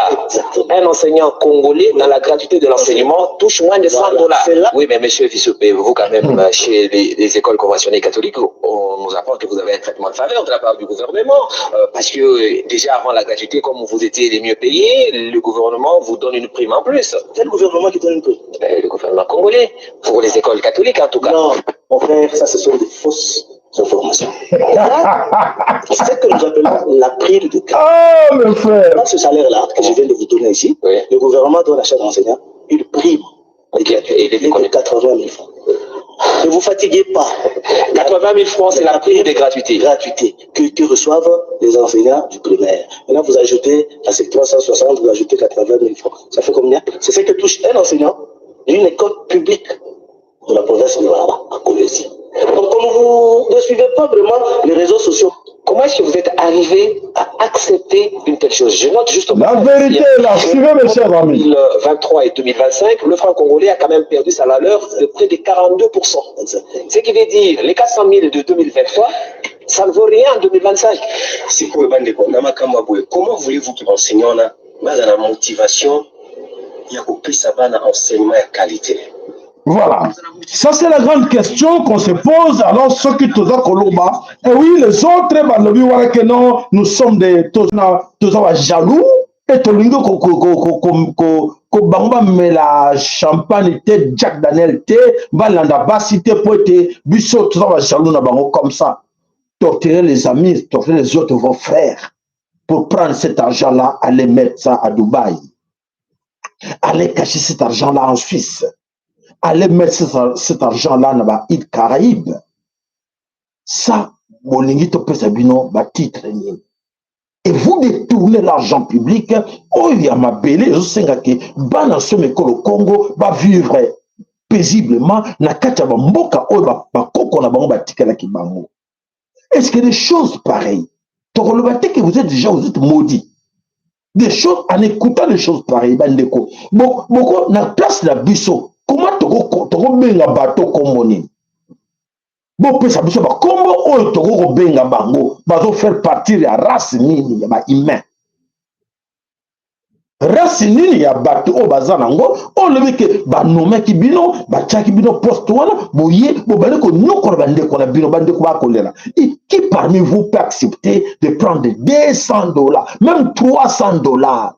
Un enseignant congolais, dans la gratuité de l'enseignement, touche moins de $100. Oui, mais monsieur Vissopé, vous quand même, chez les écoles conventionnées catholiques, on nous apprend que vous avez un traitement de faveur de la part du gouvernement, parce que déjà avant la gratuité, comme vous étiez les mieux payés, le gouvernement vous donne une prime en plus.
Quel gouvernement qui donne une prime?
Le gouvernement congolais, pour les écoles catholiques en tout cas.
Non, mon frère, ça ce sont des fausses informations. C'est ce que nous appelons la prime de cas.
Ah, mon frère!
Dans ce salaire-là que je viens de vous donner ici, oui, le gouvernement donne à chaque enseignant une prime de 80 000 francs. Ne vous fatiguez pas.
80 000 francs, c'est la prime de gratuité.
Gratuité que reçoivent les enseignants du primaire. Maintenant, vous ajoutez à ces 360, vous ajoutez 80 000 francs. Ça fait combien? C'est ce que touche un enseignant d'une école publique de la province de Lualaba, à Kolwezi. Donc, comme vous ne suivez pas vraiment les réseaux sociaux,
comment est-ce que vous êtes arrivé à accepter une telle chose? Je note justement.
La vérité, là, suivez mes chers amis.
2023 et 2025, le franc congolais a quand même perdu sa valeur de près de 42%. Ce qui veut dire, les 400 000 de 2023, ça ne vaut rien en 2025.
Comment voulez-vous que l'enseignant ait la motivation, il y a un enseignement de qualité?
Voilà. Ça, c'est la grande question qu'on se pose. Alors, ceux qui sont à Koloba, et oui, les autres, bah, le voilà que non, nous sommes des jaloux, et tout le monde, bamba mais la champagne, Jack Daniel, balanda basité, poété, biso, tout ça, jaloux, comme ça. Torturer les amis, torturer les autres, vos frères, pour prendre cet argent-là, aller mettre ça à Dubaï, aller cacher cet argent-là en Suisse. Allez mettre cet argent-là dans les îles Caraïbes. Ça, et vous détournez l'argent public, oh, il y a ma belle, je sais que le Congo va vivre paisiblement, est-ce que des choses pareilles, que vous êtes déjà, vous êtes maudits. Des choses, en écoutant des choses pareilles, beaucoup, na place de la buisson, comment tu benga bateau comme moni? Bon, ça veut dire comment on benga bango, bateau faire partir la race nini, ya humain. Race nini ya bateau au bazanango, on le veut que ba nommé ki bino, ba tchaki bino poste wana, boye, bo bale ko nyoko bande ko na bino bande ko ba kolera. Et qui parmi vous peut accepter de prendre $200, même $300,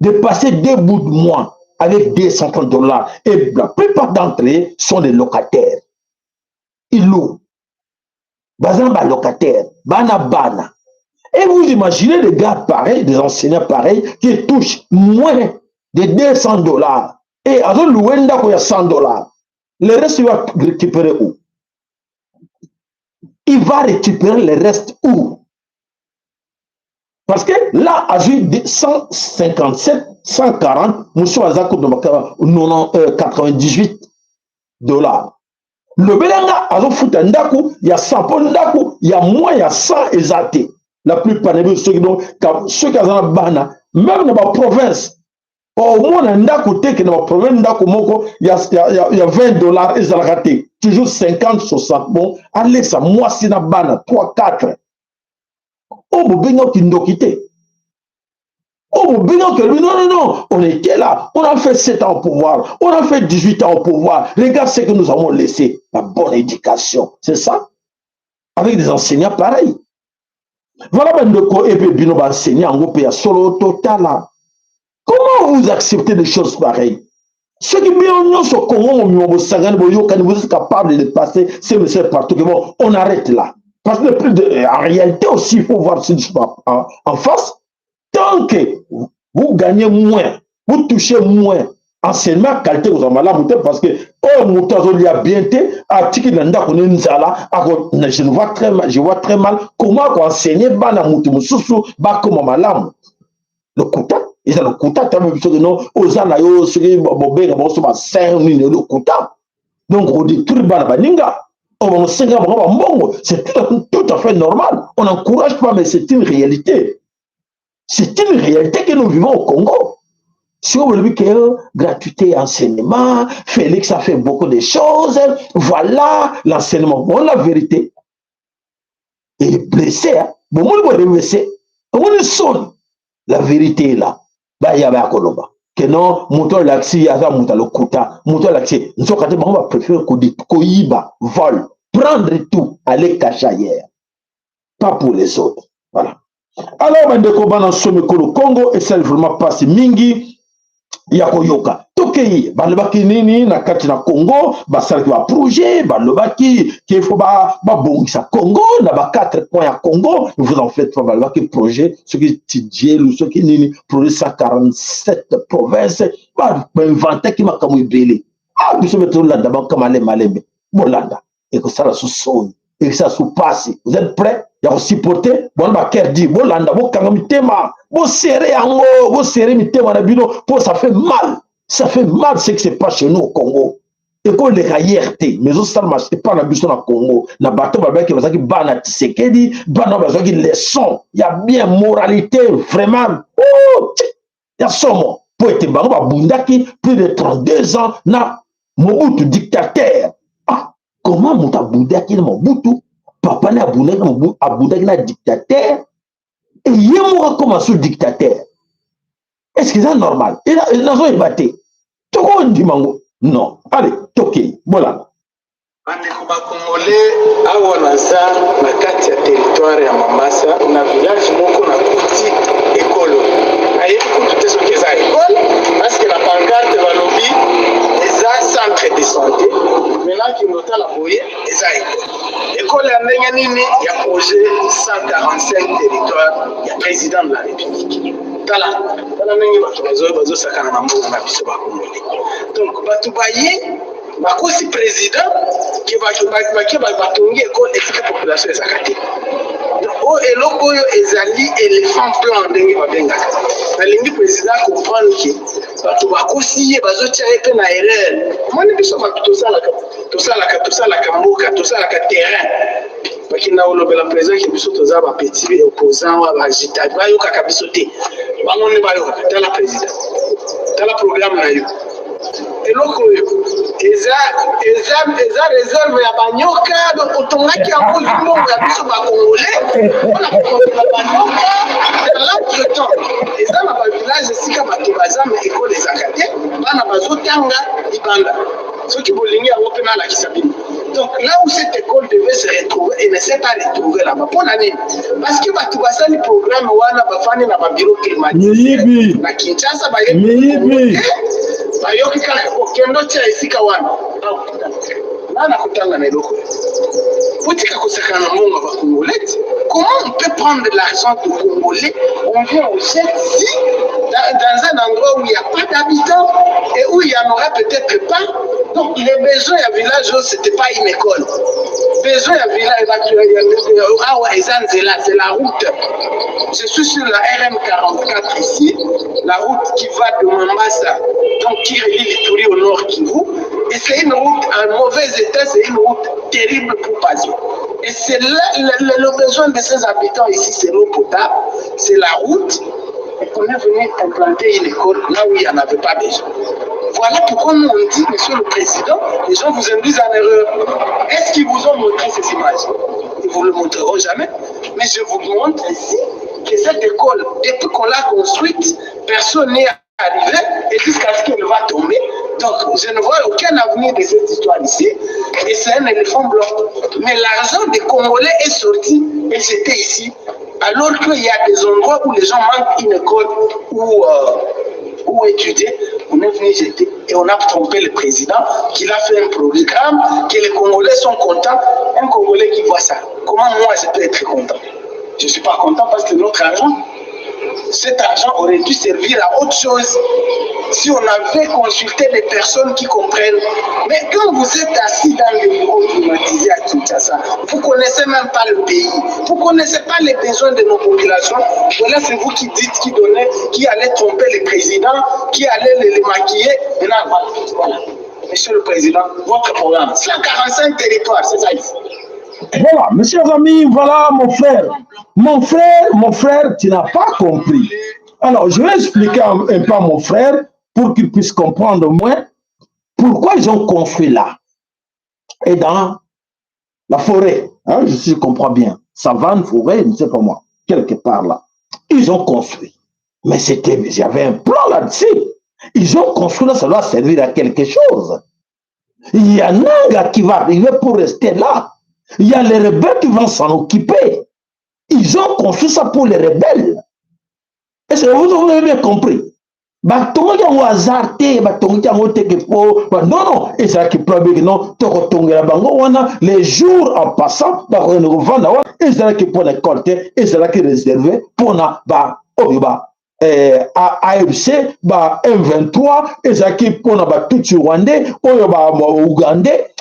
de passer 2 bouts de mois avec $250, et la plupart d'entre eux sont des locataires. Ils louent. Bazamba locataires, bana. Et vous imaginez des gars pareils, des enseignants pareils, qui touchent moins de $200. Et à louenda il y a $100. Le reste, il va récupérer où? il va récupérer le reste où? Parce que là, à 157, 140, monsieur Azako de 98 $. Le Belanga, à il y a 100 ndaku, il y a moins, il y a 100 exaltés. La plupart des ceux qui ont bana, même dans ma province, au moins dans la province, il y a $20 exaltés. Toujours 50, 60. Bon, allez, ça, moi, c'est la bana, 3, 4. Oh, non, on était là, on a fait 7 ans au pouvoir, on a fait 18 ans au pouvoir, regarde ce que nous avons laissé, la bonne éducation, c'est ça? Avec des enseignants pareils. Voilà, et puis Bino va enseigner en groupe à solo total. Comment vous acceptez des choses pareilles? Ceux qui bien sur Congo, vous êtes capable de passer ces messages partout, bon, on arrête là. Parce que en réalité aussi, il faut voir ce en face. Tant que vous gagnez moins, vous touchez moins, enseignement qualité vous en malade parce que oh mutazo il y a bien été article nanda ko nzala je vois très mal comment enseigner bana mutu mususu ba comme malamu le kuta ils ont le kuta tant que non aux ana yo suri bobenga bo so ba 5000 le kuta donc on détruit bana baninga on senga ba mbongo c'est tout à fait normal on n'encourage pas mais c'est une réalité. C'est une réalité que nous vivons au Congo. Si on veut dire que gratuité enseignement, Félix a fait beaucoup de choses, voilà l'enseignement. Bon, la vérité, il est blessé. Bon, on est blessé. On est sonne. La vérité est là. Bah, il y avait un Colomba. Que non, mouton l'axi, il y a un mouton le kouta, mouton l'axi. Nous sommes on va préférer Koyiba, vol, prendre tout, aller cacher ailleurs. Pas pour les autres. Voilà. Alors, bandeko bana somme kolo Congo, et ça vraiment passe mingi, yakoyoka. Tokei, balobaki nini, na kati na Congo, basalaki ba projet, balobaki, qu'il faut bongisa Congo, na ba 4 points à Congo, vous en faites pas, balobaki projet, ce qui tidjel ou ce qui nini, projet 147 provinces, inventer qui m'a comme ibélé. Ah, vous savez tout là d'abord comme aller malembe, bolanda, et que ça la sous et que ça se passe. Vous êtes prêts? Il y a supporter, bon, bah, Kerdi, bon, landa, bon, kangamitema, bon, serré en haut, bon, serré, mitema, na bino, ça fait mal. Ça fait mal ce qui se passe chez nous au Congo. Et qu'on les raillerte, mais aussi ça ne marche pas dans le bus au Congo. Na bateau, bah, qui va dire, bah, na tisekedi, bah, na, bah, qui leçon. Il y a bien moralité, vraiment. Oh, il y a son pour être bah, bundaki, plus de 32 ans, na, Mobutu dictateur. Ah, comment monta bundaki, Mobutu? Papa n'a abundaki na dictateur et il mourra comme un dictateur. Est-ce que c'est normal? Il n'a pas ébatté. Toko on dit mango. Non. Allez, toqué. Voilà.
Bandeko bakongole awa naza na kati ya territoire ya Mambasa na village moko na kuti ekolo. Ayebi kutu te soki eza ekole parce que la pancarte balobi eza centre de santé. Maintenant kindotala boye eza ekole. École ya ndenge nini ya projet 145 territoire ya président de la République. Tala ndenge bato bazosakana na mbongo na biso bakongole. Donc bato baye bakosi président qui va batongi école esika population ezaka te. O eloko oyo ezali éléphant blanc ndenge babengaka. Nalingi président comprendre que bato bakosi ye bazotia ye mpe na erreur. Moni biso bato tosalaka mboka tosalaka terrain. Bakina olobela président ke biso toza ba petit opposant wa ba agita bayokaka biso te. Bango ne bayokaka tala président. Tala programme na yo. Eloko oyo eza réserve ya banyoka otongaki yango limongo ya biso bakongole mpona kokomela banyoka l'entretemps eza na bavillage esika bato baza ma ekole ezaka te bana bazotanga libanda soki bolingi yango mpe nalakisa bino. Donc là où cette école devait se retrouver, elle ne s'est pas retrouvée là-bas. Pour l'année, parce que tu vas faire le programme wana bafani na babiro climatisé. Na Kinshasa ba yebi. Ba yoki kaka kokendo tia esika wana. Na kutanga na eloko. Putika kusakana mungu bakongolete. comment on peut prendre de l'argent de Congolais, on vient au jette ici, dans un endroit où il n'y a pas d'habitants et où il n'y en aura peut-être pas. Donc les besoins à village, ce n'était pas une école. Besoin à village, c'est la route. Je suis sur la RM44 ici, la route qui va de Mombasa, donc qui relie l'Ituri au nord Kivu. Et c'est une route en mauvais état, c'est une route terrible pour passer. Et c'est là le besoin de ces habitants ici, c'est l'eau potable, c'est la route. Et on est venu implanter une école là où il n'y en avait pas besoin. Voilà pourquoi nous on dit, Monsieur le Président, les gens vous induisent en erreur. Est-ce qu'ils vous ont montré ces images? Ils ne vous le montreront jamais. Mais je vous montre ici que cette école, depuis qu'on l'a construite, personne n'est arrivé et jusqu'à ce qu'elle va tomber. Donc, je ne vois aucun avenir de cette histoire ici. Et c'est un éléphant blanc. Mais l'argent des Congolais est sorti et c'était ici. Alors qu'il y a des endroits où les gens manquent une école où étudier, on est venu jeter et on a trompé le président qui a fait un programme, que les Congolais sont contents. Un Congolais qui voit ça, comment moi je peux être content? Je ne suis pas content parce que notre argent, cet argent aurait dû servir à autre chose si on avait consulté les personnes qui comprennent. Mais quand vous êtes assis dans les bureaux climatisés à Kinshasa, vous ne connaissez même pas le pays, vous ne connaissez pas les besoins de nos populations. Voilà, c'est vous qui dites, qui donnez, qui allez tromper les présidents, qui allez les maquiller. Et là, voilà. Monsieur le Président, votre programme, 145 territoires, c'est ça ici.
Voilà, mes chers amis, voilà mon frère. Mon frère, tu n'as pas compris. Alors, je vais expliquer un peu à mon frère pour qu'il puisse comprendre au moins pourquoi ils ont construit là. Et dans la forêt, hein, je comprends bien, savane, forêt, je ne sais pas moi, quelque part là. Ils ont construit. Mais il y avait un plan là-dessus. Ils ont construit là, ça doit servir à quelque chose. Il y a Nanga qui va arriver pour rester là. Il y a les rebelles qui vont s'en occuper. Ils ont construit ça pour les rebelles. Est-ce que vous avez bien compris? Non, non, et ça qui peut que non, les jours en passant, et ça qui peut récolter, et ça qui est réservé pour AFC, M23, et ça qui peut tout Rwandais, Ougandais,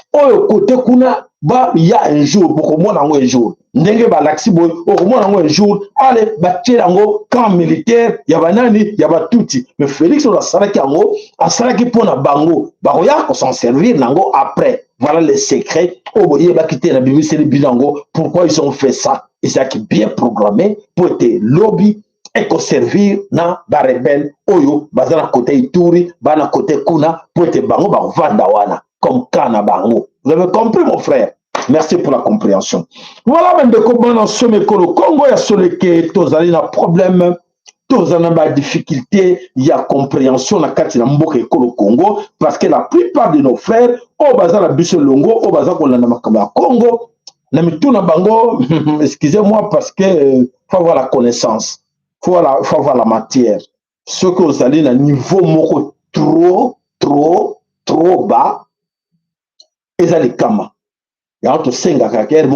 côté kuna il y a un jour, beaucoup moins un jour. Ndenge ba laxi boy, au moins un jour, allez, bâtir un camp militaire, il y a banani, il y a tuti. Mais Félix on a saraki ango, a saraki pour na bango, baroya qu'on s'en servir nango après. Voilà les secrets. Oh boy, ba quitter la Bible c'est le bilango. Pourquoi ils ont fait ça? Et ça qui est bien programmé pour être lobby et qu'on servir na ba rebelle oyo, bazana côté Ituri, bana côté Kuna pour être bango ba vandawana comme Kana bango. Vous avez compris, mon frère? Merci pour la compréhension. Voilà, même de comment dans ce Congo, il y a celui qui est un problème, tous en a difficulté, il y a compréhension dans le Congo, parce que la plupart de nos frères, au bazar la Bissolongo, au bazar Congo, bango, excusez-moi, parce que faut avoir la connaissance, faut avoir la matière. Ce que vous allez à un niveau trop bas, et ça les kama. Il y a entre 5 à 4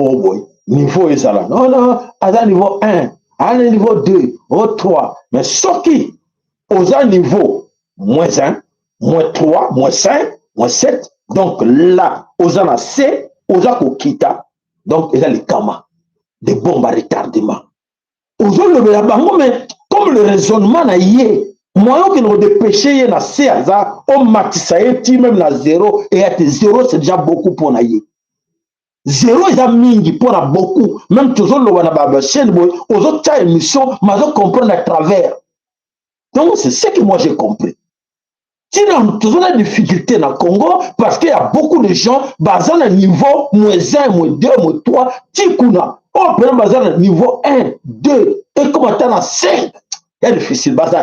niveau est là. Non, non, à niveau 1, à niveau 2, au 3. Mais ce qui, aux niveau moins 1, moins 3, moins 5, moins 7, donc là, aux à C, aux à Kokita, donc il y a les kama, des bombes à retardement. Aux autres, mais comme le raisonnement n'a yé, moyen que nous dépêcher na C à ça, on matisaye, même la 0, et à 0, c'est déjà beaucoup pour naïe. 0 est mingi pour beaucoup, même toujours le wanababa chaîne, aux autres émissions, mais on comprend à travers. Donc, c'est ce que moi j'ai compris. Sinon, toujours la difficulté dans le Congo, parce qu'il y a beaucoup de gens basés à niveau moins 1, moins 2, moins 3, tikuna. On peut basé à niveau 1, 2, et comme on à 5, il y a difficile basé.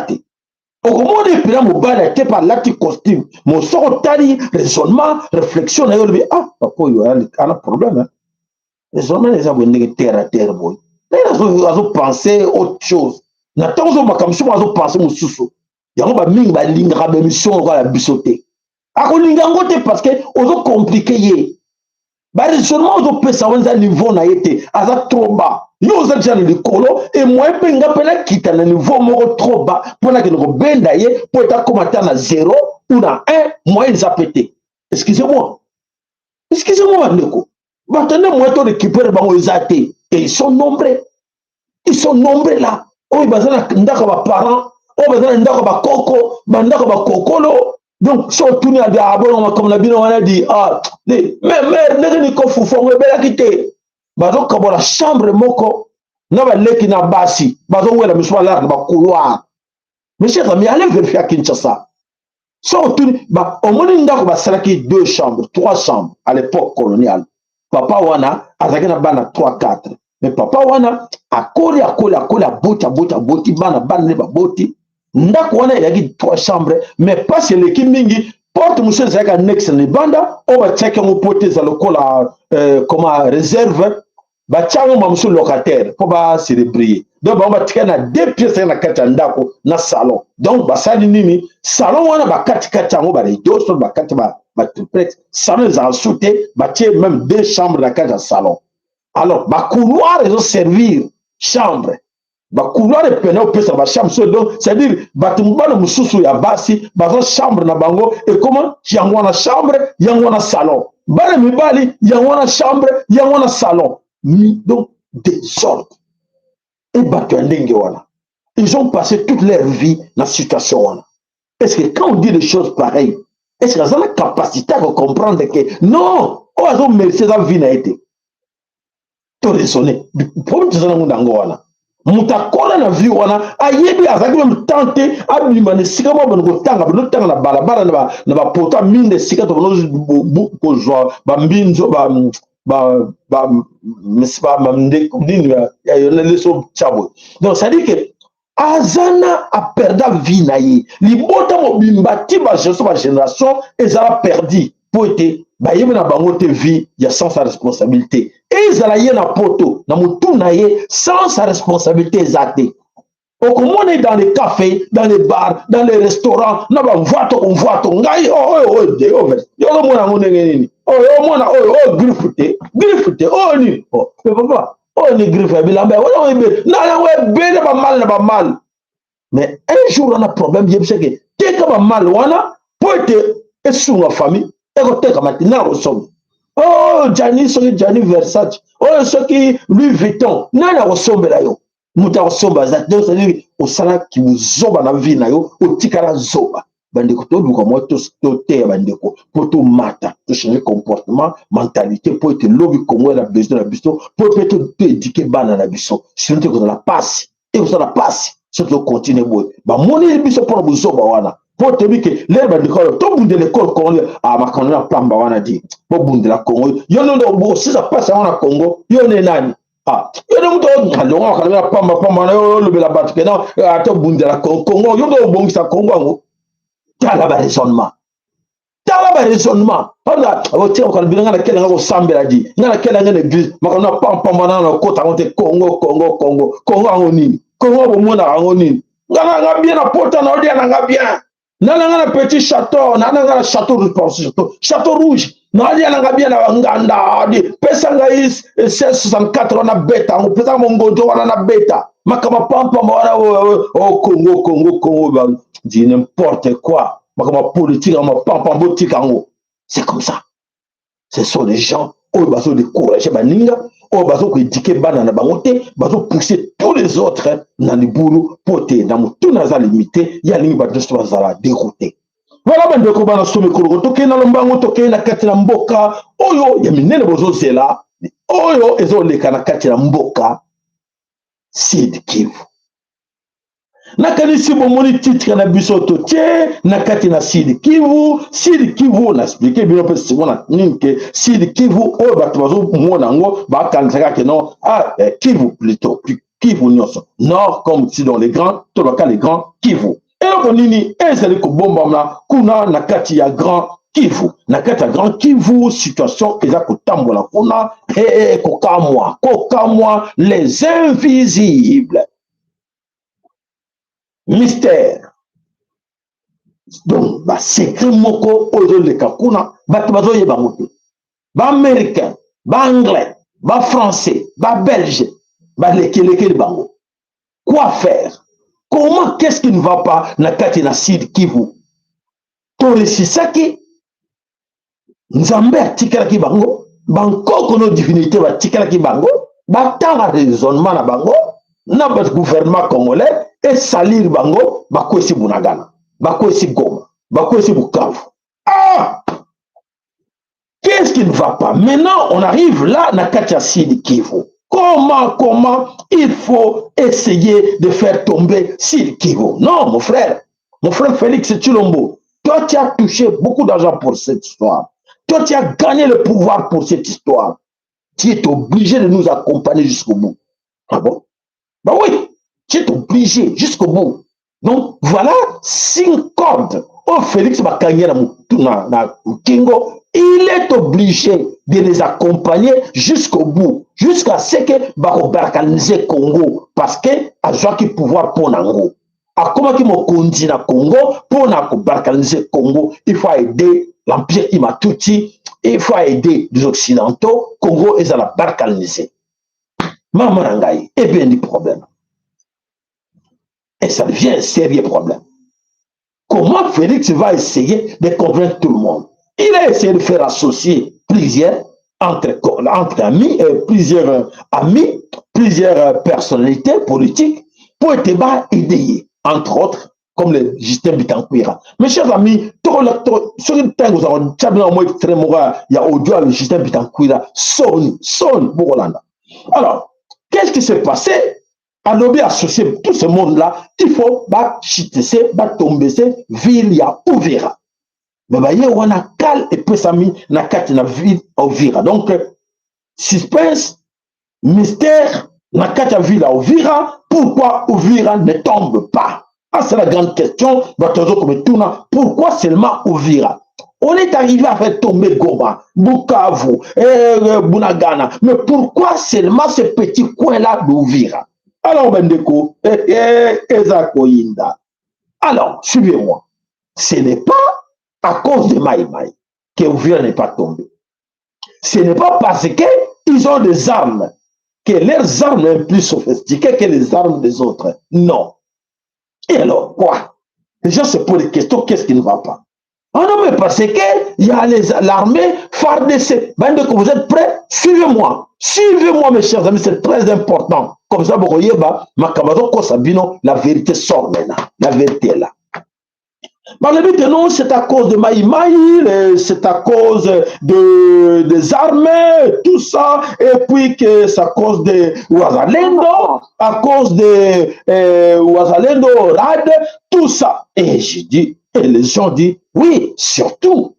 Au moment de prendre mon bal était par là qui costume, mon sort tari, raisonnement, réflexion, et ah, papa, il y a un problème. Raisonnement, les abonnés terre à terre, boy. Les gens penser autre chose. N'attendons pas comme ça, ils ont pensé mon sous-sous. Il y a un ming, il y a une mission, on va la bissoter. À Kolingangote, parce que, on a compliqué. Raisonnement opesa wanza niveau na été aza trop bas. Yo za déjà le colo et moi penga pena kita na niveau moko trop bas pour na que no benda ye pour ta commenter na 0 ou na 1 moi ils a pété. Excusez-moi. Excusez-moi ndeko. Maintenant moi to récupérer bango ezate et ils sont nombreux. Ils sont nombreux là. Oh bazana ndaka ba parents, oh bazana ndaka ba koko, ndaka ba kokolo. Donc, si on tourne à des abonnés, comme la bino on a dit, ah, mais mère, n'est pas fou, on va quitter. Bazo comme la chambre moko, n'a pas l'équipe na basi, bazo où la monsieur là, ba couloir. Mais chers amis, allez vérifier à Kinshasa. Si on tourne, bah, au moins il y a 2 chambres, 3 chambres à l'époque coloniale. Papa wana, azakena bana 3, 4. Mais papa wana, a koli, boti, bana ne ba boti. Ndako wana yaki 3 chambres mais pas c'est l'équipe mingi porte monsieur zaka next ni banda on va checker mon pote za lokola comme réserve ba chango ma monsieur locataire pour ba célébrer donc on va checker na 2 pièces na kata ndako na salon donc ba sali nini salon wana ba kati yango ba les deux sur ba kati ba triplex salon za sauté ba tie même 2 chambres na kata salon alors ba couloir ils ont servir chambre ba couloir de pena opesa ba chambre so donc c'est à dire batumbana mususu ya basi bazo chambre na bango et comment yango na chambre yango na salon bana mibali yango na chambre yango na salon donc désordre et batu ndenge wana ils ont passé toute leur vie dans cette situation wana. Est-ce que quand on dit des choses pareilles est-ce qu'ils ont la capacité de comprendre que non on a mérité sa vie na été to raisonner pour te zana ndango wana mutakola na vie wana ayebi azaki même tenter abima ne sika mo bono tanga na balabala na ba pota minde sika to bono ko joa ba mbinzo ba misba mamde nini ya yona leso chabo donc ça dit que azana a perdu vie na ye libota mo bimbati ba génération ezala perdu pour été ba yebe na bango te vie ya sans sa responsabilité et ils allaient na poto na mutu na ye sans sa responsabilité exacte. Au commun dans les cafés, dans les bars, dans les restaurants, na ba voito ngai yo mona ngone nini yo mona griffute ni papa ni griffe bilamba na ba mal mais un jour on a problème yebse que te ka ba mal wana pour être et sur la famille et ko te ka matina au somme. Oh, Gianni Versace. Oh, ce qui Louis Vuitton. Nana ressemble là yo. Muta ressemble ça. Donc ça veut dire au salaire qui vous zoba na vie na yo, au tikara zoba. Bandeko to du comme to te bandeko pour tout mata, to changer comportement, mentalité pour être lobby comme la besoin la biso, pour être éduquer bana na biso. Sinon tu ko la passe. Et vous la passe. Si tu continues boy. Ba moni biso pour vous zoba wana. Pour te dire que l'herbe de l'école, tout le monde de l'école congolais, ah, ma connu la plamba wana dit, pour le monde de la Congo, yo non non, si ça passe à Congo, yo n'est nani, ah, yo non non, on a la plamba, yo le la battre, non, à tout le monde de la Congo, yo non bon ça Congo, t'as la raisonnement, on a, on tient encore bien à laquelle on semble a dit, dans laquelle on a l'église, mais on a pas dans le côté, on était Congo, on y, Congo au monde à on y, on a bien à porter, on a bien. Nana petit château, nana château rouge. Nana bien na nganda di pesa ngais 1664 on a beta, on pesa mongojo on a beta. Makama pampa wana Congo ba dit n'importe quoi. Makama politique on pampa boutique en. C'est comme ça. Ce sont les gens qui bazo décourager baninga, qui bazo éduquer bana na bangote, bazo pousser tous les autres dans les boulot pour te dans tout naza limité, ya lingi bazo soit dérouté. Voilà bande ko bana somme ko to ke na lombango to ke na kati na mboka, oyo ya minene bozo zela, oyo ezo leka na kati na mboka. Sud Kivu. Nakanisi bomoni titre na bisoto tie nakati na Sud Kivu na expliquer bien peu simona ninke Sud Kivu o bato bazo mona ngo ba kansaka ke non Kivu plutôt Kivu nyoso nord comme si dans les grands to local les grands Kivu et donc nini ezali ko bomba na kuna nakati ya grand Kivu nakati ya grand Kivu situation eza ko tambola kuna ko kamwa les invisibles. Mystère. Donc, secret moko ozo le kakuna, bato bazo yeba moto. Ba américain, ba anglais, ba français, ba belge, ba lekeleke bango. Quoi faire? Comment, qu'est-ce qui ne va pas na kati na Sud Kivu? Toresisaki Nzambe atikalaki bango, bankoko no divinité batikalaki bango, batanga raisonnement na bango, na ba gouvernement congolais et salir bango, bakwesi Bunagana, bakwesi Goma, bakwesi Bukavu. Ah! Qu'est-ce qui ne va pas? Maintenant, on arrive là, na kati ya Sud Kivu. Comment il faut essayer de faire tomber Sud Kivu? Non, mon frère Félix Tshilombo, toi tu as touché beaucoup d'argent pour cette histoire. Toi tu as gagné le pouvoir pour cette histoire. Tu es obligé de nous accompagner jusqu'au bout. Ah bon? Ben oui, tu es obligé jusqu'au bout. Donc voilà 5 cordes. Oh Félix Bakangé na Kingo, il est obligé de les accompagner jusqu'au bout, jusqu'à ce que barobarkaniser Congo, parce que a joué pouvoir pour Nango. A comment qui me conduit na Congo pour barobarkaniser Congo, il faut aider l'empire Imatuti, il faut aider les occidentaux. Congo est à la barkaniser. Maman Nangaï, et bien du problème. Et ça devient un sérieux problème. Comment Félix va essayer de convaincre tout le monde? Il a essayé de faire associer plusieurs amis, plusieurs personnalités politiques pour être aider, entre autres, comme le Justin Bitankwira. Mes chers amis, sur une terre, vous avez il y a audio avec Justin Bitankwira, son, Bourlanda. Alors, qu'est-ce qui s'est passé? À lobby associé tout ce monde-là, il faut tomber ville ya Uvira. Mais on a cal et puis ça mis na kati na ville Uvira. Donc suspense, mystère na kati ville Uvira. Pourquoi Uvira ne tombe pas? Ah, c'est la grande question. Pourquoi seulement Uvira? On est arrivé à faire tomber Goma, Bukavu, Bunagana. Mais pourquoi seulement ce petit coin-là d'Uvira? Alors, Bendeko, alors, suivez-moi. Ce n'est pas à cause de Maï Maï que Uvira n'est pas tombé. Ce n'est pas parce qu'ils ont des armes, que leurs armes sont plus sophistiquées que les armes des autres. Non. Et alors, quoi? Les gens se posent des questions, qu'est-ce qui ne va pas? Ah non, mais parce qu'il y a l'armée FARDC. Bendeko, vous êtes prêts? Suivez-moi. Suivez-moi, mes chers amis, c'est très important. Comme ça, la vérité sort maintenant. La vérité est là. Non, c'est à cause de Maï Maï, c'est à cause des armées, tout ça, et puis que c'est à cause de Ouazalendo, à cause de Ouazalendo, RAD, tout ça. Et j'ai dit, et les gens disent, oui, surtout,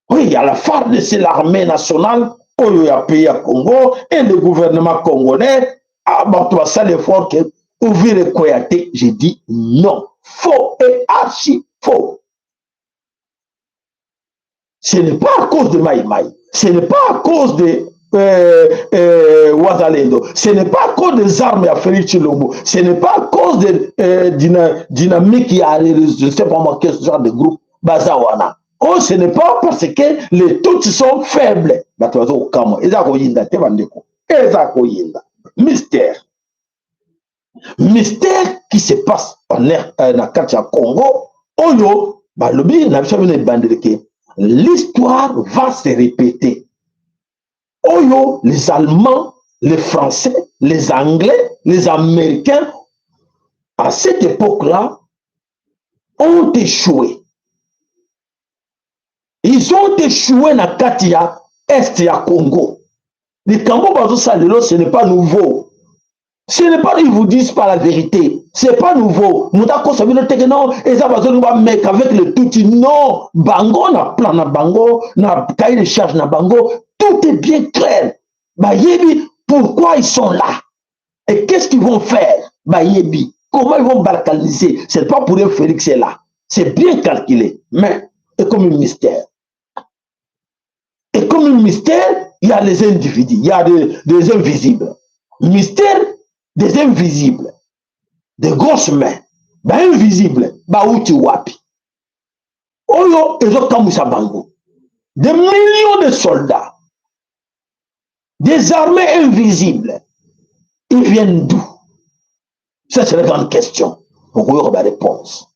oui, il y a la FARDC, c'est l'armée nationale, il y a pays à Congo, et le gouvernement congolais, ah, bon, tu vas ça l'effort que ouvrir le Koyate. J'ai dit non, faux et archi faux. Ce n'est pas à cause de Maï Maï, ce n'est pas à cause de Ouazalendo, ce n'est pas à cause des armes à Félix Tshilombo, ce n'est pas à cause de dynamique qui a, je ne sais pas moi, quel genre de groupe, Bazawana. Oh, ce n'est pas parce que les Tutsis sont faibles. Mystère. Mystère qui se passe en Congo. Oyo, l'histoire va se répéter. Oyo, les Allemands, les Français, les Anglais, les Américains, à cette époque-là, ont échoué. Ils ont échoué dans Katia, Est et Congo. Les Congo, ce n'est pas nouveau. Ce n'est pas, ils vous disent pas la vérité. Ce n'est pas nouveau. Mais avec le tout, non. Bango, na plan na bango, na cahier de charge na bango, tout est bien clair. Bayebi, pourquoi ils sont là? Et qu'est-ce qu'ils vont faire? Bayebi, comment ils vont balkaniser? Ce n'est pas pour eux Félix est là. C'est bien calculé. Mais c'est comme un mystère. Et comme un mystère, il y a les individus, il y a des invisibles. Mystère des invisibles, des grosses mains, invisibles, uti wapi. Oyo, ezo kamusa bango. Des millions de soldats. des armées invisibles, ils viennent d'où? Ça, c'est la grande question. Pour vous avoir la réponse.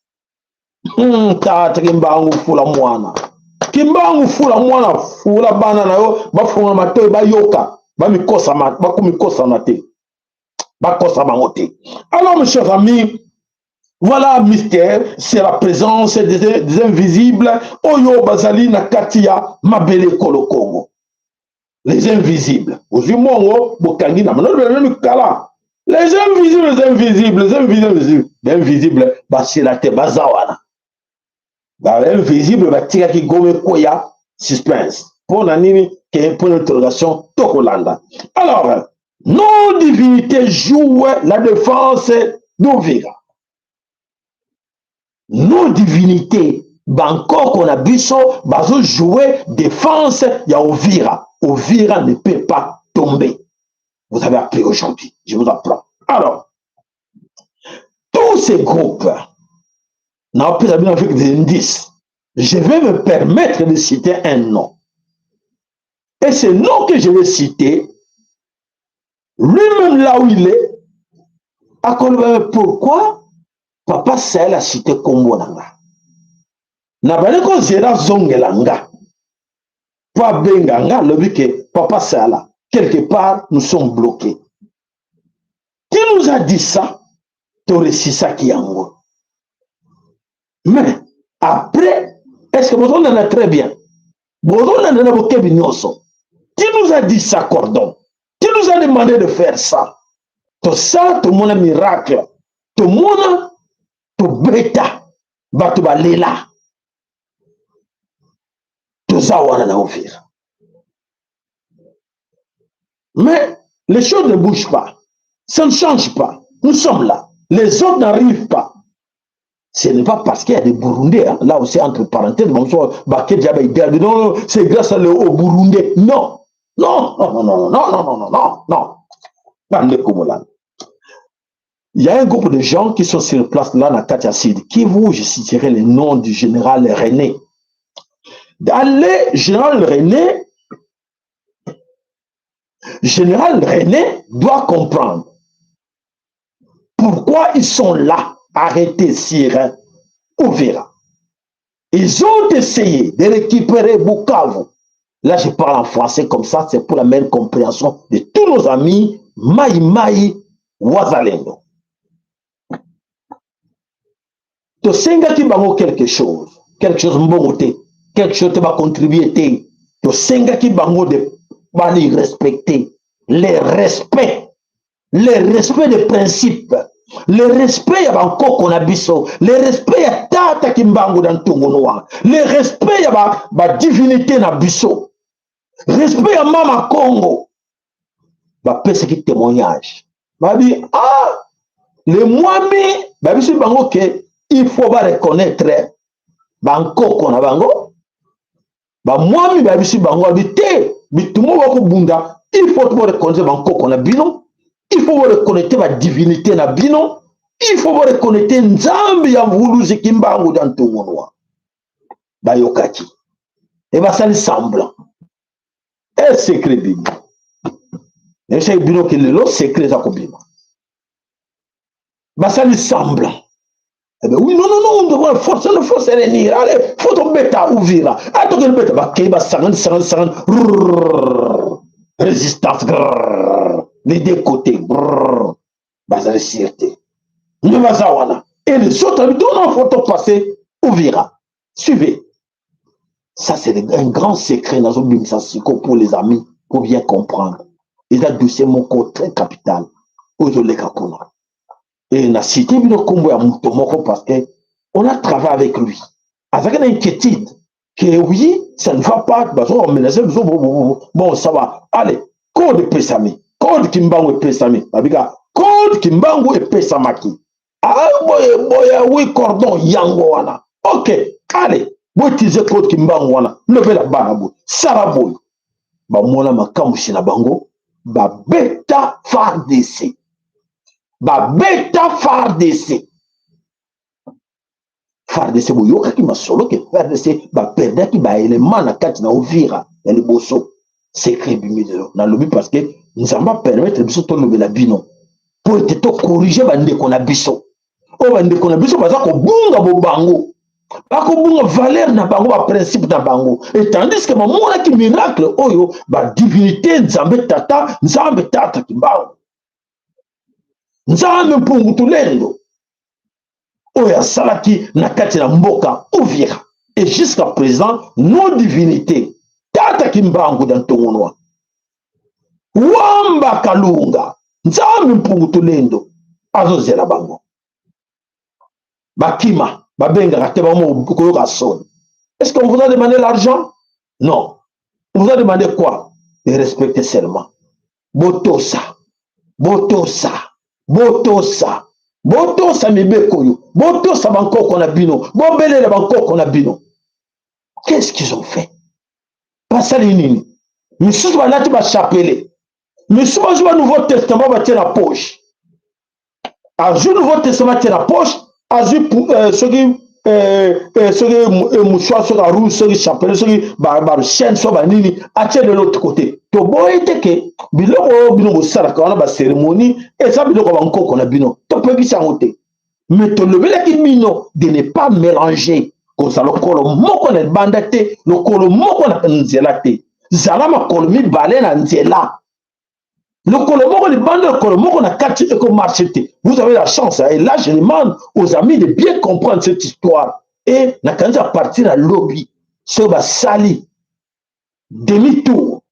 Tata Kimbangu fula mwana. Kimbangu fula mwana fula banana yo bafunga mate ba yoka ba mikosa mat ba kumikosa nate ba kosa bangote. Alors mes chers amis, voilà mystère, c'est la présence des invisibles. Oyo bazali na katia mabele kolo Congo. Les invisibles. Ozimongo bokangi na mano kala. Les invisibles, les invisibles, bah c'est la te bazawana. Bah invisible, bah tira ki gome koya suspense. Pour la nini, qui est pour l'interrogation Tokolanda. Alors, nos divinités jouent la défense d'Ovira. Nos divinités, Bangkok, on a biso, bazo jouer défense, il y a Ovira. Ovira ne peut pas tomber. Vous avez appris aujourd'hui, je vous apprends. Alors, tous ces groupes, n'a pas avec des indices. Je vais me permettre de citer un nom. Et ce nom que je vais citer, lui-même là où il est, pourquoi Papa Sahel a cité Kombo Nanga? N'a pas dit qu'on zéra zongelanga. Pas benganga, le que Papa Sahel, quelque part, nous sommes bloqués. Qui nous a dit ça? Toresisa Kiango. Mais après, est-ce que vous en avez très bien? Vous en avez beaucoup de qui nous a dit ça, cordon? Qui nous a demandé de faire ça? Tout ça, tout le monde a miracle. Tout le monde, tout bêta, tout balela. Tout ça, on a offert. Mais les choses ne bougent pas. Ça ne change pas. Nous sommes là. Les autres n'arrivent pas. Ce n'est pas parce qu'il y a des Burundais, hein. Là aussi, entre parenthèses, non, c'est grâce au Burundais. Non. Non, non, non, non, non, non, non, non, non. Il y a un groupe de gens qui sont sur place là, dans Katia Sid. Qui vous, je citerai le nom du général René. Allez, général René doit comprendre pourquoi ils sont là. Arrêtez sur Ovira. Ils ont essayé de récupérer Bukavu. Là, je parle en français comme ça, c'est pour la meilleure compréhension de tous nos amis Maï Maï Wazalendo. To senga qui bango quelque chose mbongote, quelque chose qui va contribuer. To senga qui bango de bali respecter les respects des principes. Le respect ya banko konabiso, le respect ya tata kimbangu dans Tongonoa, le respect ya ba divinité na biso, respect ya mama Congo, ba pese ki témoignage. Ba dit le mwami ba biso bango ke il faut ba reconnaître banko kona bango, ba mwami ba biso bango habité, bitumo ba ko bunda, il faut to reconnaître banko kona bino. Il faut reconnaître la divinité na bino. Il faut reconnaître Nzambi ya Vuluzi Kimbangu dans tout le monde. Bayokaki. Et va ça semblant. Et secret bino. Et c'est bino qui est le secret ça kobima. Va ça semblant. Eh bien oui, non, on doit forcer réunir. Allez, faut ton bêta ouvrir. Attends que le bêta va qu'il va sangan. Résistance. Les deux côtés, bazar sûreté. Et les autres, donnent un photo passé, Ovira. Suivez. Ça, c'est un grand secret dans pour les amis, pour bien comprendre. Et là, c'est mon côté très capital. Et on a cité le combo à Moutomoko parce qu'on a travaillé avec lui. Avec une inquiétude que oui, ça ne va pas. Bon, ça va. Allez, code Pessami. Code Kimbangu et Pesami. Code Kimbangu et Pesamaki. Ah, boya, oui, cordon, yango wana. Ok, allez. Vous utilisez code Kimbangu wana. Levez la banabou. Saraboy. Ba mona makamushi na bango. Ba beta FARDC. Ba beta FARDC. FARDC boyoka ki masolo ke FARDC ba perda ki ba élément na kati na Ovira. Ya liboso. secret bimidelo na lobi parce que nous allons permettre biso to lobela bino pour te to corriger bande ko na biso o bande ko na biso baza ko bunga bobango ba ko bunga valeur na bango ba principe na bango et tandis que mamona ki miracle oyo ba divinité nzambe tata kimbango nzambe mpungutu lendo oyo asalaki na kati na mboka Uvira et jusqu'à présent nos divinités tata kimbangu dans tongonwa wamba kalunga nzambe mpungutu lendo azozela bango bakima babenga te bamo koyoka soni. Est-ce qu'on vous a demandé l'argent? Non. On vous a demandé quoi? De respecter seulement. Botosa mibekoyo botosa bankoko na bino bobelela bankoko na bino. Qu'est-ce qu'ils ont fait? Pasali nini misusu balati bachapele misusu bazwi ba nouveau testament batie na poche azwi nouveau testament tie na poche azwi soki mouchoir soki arouge soki chapele soki bachaine so banini atie de l'autre côté toboyi te ke biloko oyo bino bosalaka wana bacérémonie eza biloko bankoko na bino topekisa yango te mais tolobelaki bino de ne pas mélanger kozala lokolo moko na libanda te lokolo moko na nzela te zala makolo mibale na nzela lokolo moko libanda lokolo moko na kati ekomarche te. Vous avez la chance et là je demande aux amis de bien comprendre cette histoire et nakanza partir à lobby so basali demi-tour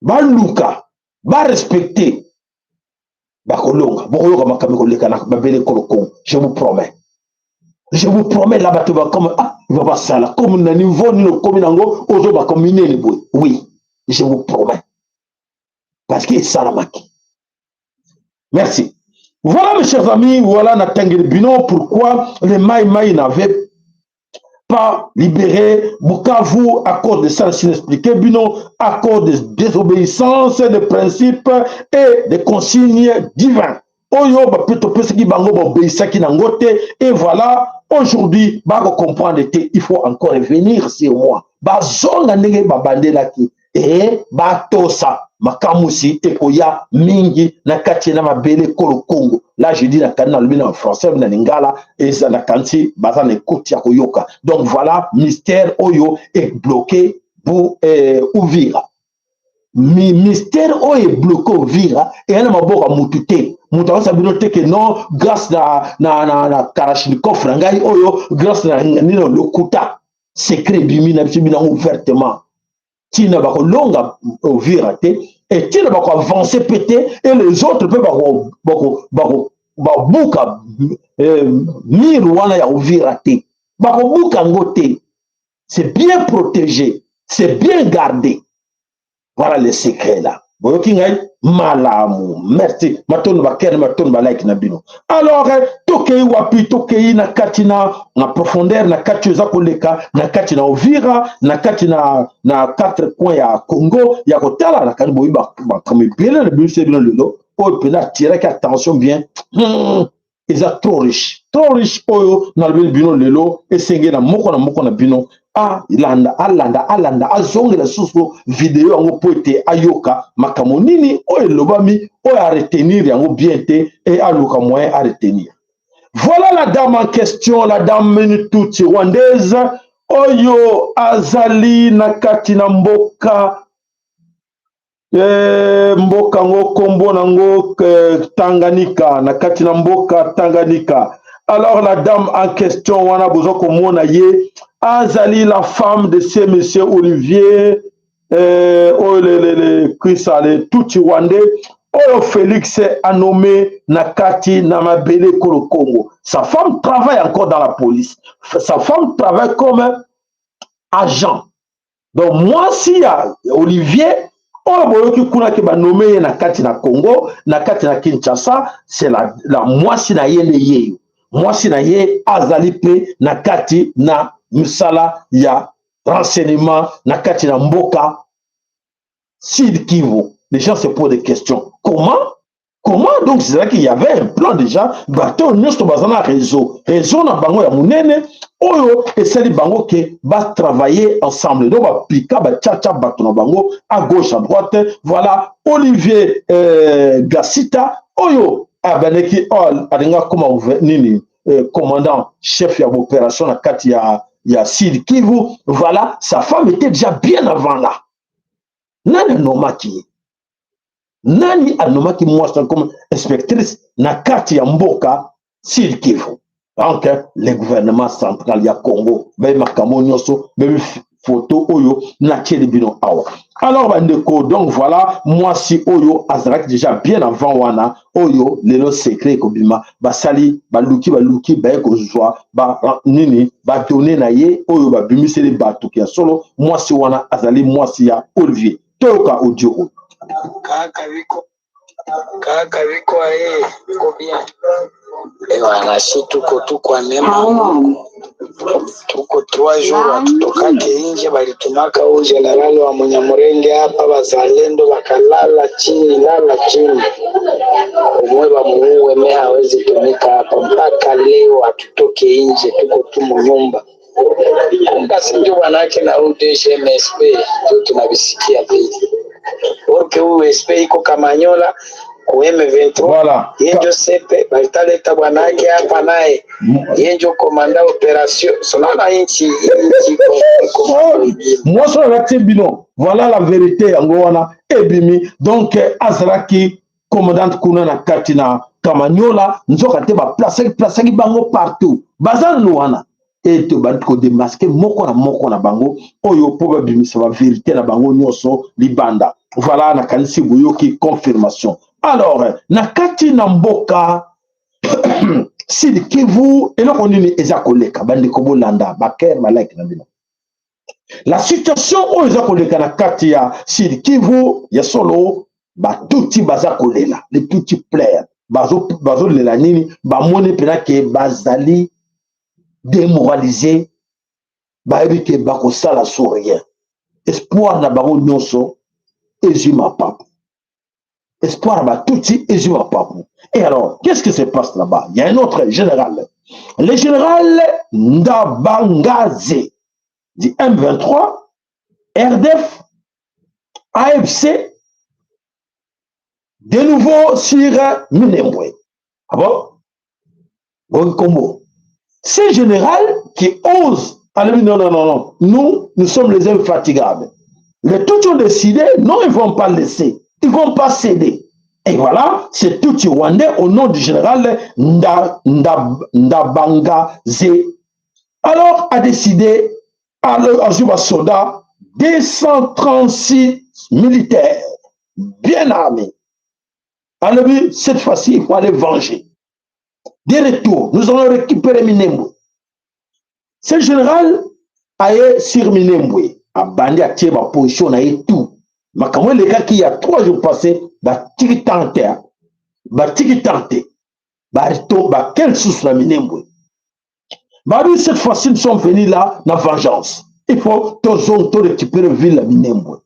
baluka ba respecter bakolonga bokoyoka makambo koleka na babele koloko. Je vous promets là-bas tu vas comme il va pas ça là comme na niveau ni le comme nango ozo ba combiner les boy. Oui, je vous promets parce que ça la maki. Merci. Voilà mes chers amis, voilà Natangel Bino pourquoi les Maï n'avaient pas libéré Bukavu à cause de ça, expliqué Bino, à cause de désobéissance des principes et des consignes divines. Oyo ba plutôt pesaki bango ba obéissaki nangote et voilà aujourd'hui ba comprendre que il faut encore revenir sur moi. Ba zonga ndenge ba bandelaki et ba tosa makamusi ekoya mingi na kati na mabele kolo Congo. Là je dis na kanna lubina en français na lingala et ça na kanti baza na écoute ya koyoka. Donc voilà, mystère oyo est bloqué pour Uvira. Mystère oyo est bloqué Uvira et na maboka mutute. Muta sabino te que non grâce na Kalachnikov rangai oyo grâce na nino lokuta secret bimi na bina ouvertement. Tina bako longa Uvira te et tina bako avancer pété et les autres peuvent bako buka mirouana ya Uvira te bako buka ngote. C'est bien protégé, c'est bien gardé. Voilà le secret là. Malamu, merci. Maton ba kere maton ba like na bino. Alors tokei wapi tokei na katina na profondeur na kati za koleka na kati na Uvira na kati na 4 points ya Congo ya kotala na kanibo ba comme bien le but c'est lelo pour pena tirer attention bien. Ils sont trop riches oyo na le bino lelo esenge na moko na bino. Alanda azongela susu vidéo yango po ete ayoka makambo nini oyo elobami oyo a retenir yango bien te et aluka moyen à retenir. Voilà la dame en question, la dame Minututi rwandaise oyo azali na kati na mboka mboka ngo kombo nango Tanganyika na kati na mboka Tanganyika. Alors la dame en question wana bozo komona ye azali la femme de ce monsieur Olivier le Tuti Rwandais oyo Félix a nommé Nakati Namabele Kolo Congo. Sa femme travaille encore dans la police. Sa femme travaille comme agent. Donc moi si ya Olivier oyo boyoki kuna ke ba nommé Nakati na Congo, Nakati na Kinshasa, c'est la mwasi na yele yeyo. Mwasi na ye azali pe Nakati na misala ya renseignement na kati na mboka Sud Kivu. Les gens se posent des questions. Comment Comment donc c'est là qu'il y avait un plan déjà, bateau nyonso bazana réseau na bango ya munene oyo esali bango ke ba travailler ensemble donc ba pika ba tcha bato na bango à gauche à droite voilà Olivier Gassita oyo abaneki alinga comme nini commandant chef ya opération na kati ya Sud Kivu voilà sa femme était déjà bien avant là nani nomaki nani anomaki mwasi comme inspectrice na kati ya mboka Sud Kivu donc le gouvernement central ya Congo be makambo nyonso be photo oyo na tieli bino awa alors bandeko donc voilà mwasi oyo azalaki déjà bien avant wana oyo lelo secret kobima basali baluki baye kozwa ba nini ba donner na ye oyo babimiseli bato ya solo mwasi wana azali mwasi ya Olivier toka audio oyo
kaka viko aye viko bien wanashi tuko kwa neema tuko 3 jours hatutokake nje balitumaka huyu jenerali wa Munyamurenge hapa bazalendo wakalala chini umwe bamuue me hawezi tumika hapa mpaka leo hatutoke nje tuko tu munyumba basi ndio wanake na UDGMSP ndio tunabisikia vile porque USP iko Kamanyola ku M23
voilà
yenjo sepe balitaleta bwanake hapa naye yenjo komanda operation sonana inchi
moi so la bino voilà la vérité yango wana ebimi donc azalaki commandante kuna na kati na Kamanyola nzoka te ba place bango partout bazalo wana et to bandi ko démasquer moko na bango oyo po babimisa ba vérité na bango nyonso libanda voilà na kanisi boyoki confirmation alors na kati na mboka Sud Kivu eloko nini eza koleka bandi ko bolanda baker malaki na bino la situation oyo eza koleka na kati ya Sud Kivu ya solo batuti baza kolela les tuti plaire bazo lela nini bamoni pena ke bazali démoralisé bayebi ke bakosala so rien espoir na bango nyonso ezima papu espoir batuti ezima papu et alors qu'est-ce qui se passe là-bas il y a un autre général le général Ndabangaze du M23 RDF AFC de nouveau sur Minembwe ah bon bon combo. Ces généraux qui osent aller non, nous sommes les infatigables. Les Tutsis ont décidé, non, ils ne vont pas laisser, ils ne vont pas céder. Et voilà, c'est Tutsi Rwandais au nom du général Ndabangaze. Alors, a décidé, à Juba Soda, 236 militaires bien armés. Alors, cette fois-ci, il faut aller venger. De retour, nous allons récupérer Minembwe. Ce général aille sur Minembwe, a bandé à tirer ma position, a tout. Mais quand les gars qui y a 3 jours passés, bah tiki tante, bah quelle source la Minembwe. Bah lui cette fois-ci nous sommes venus là, la vengeance. Il faut tout récupérer la ville de Minembwe.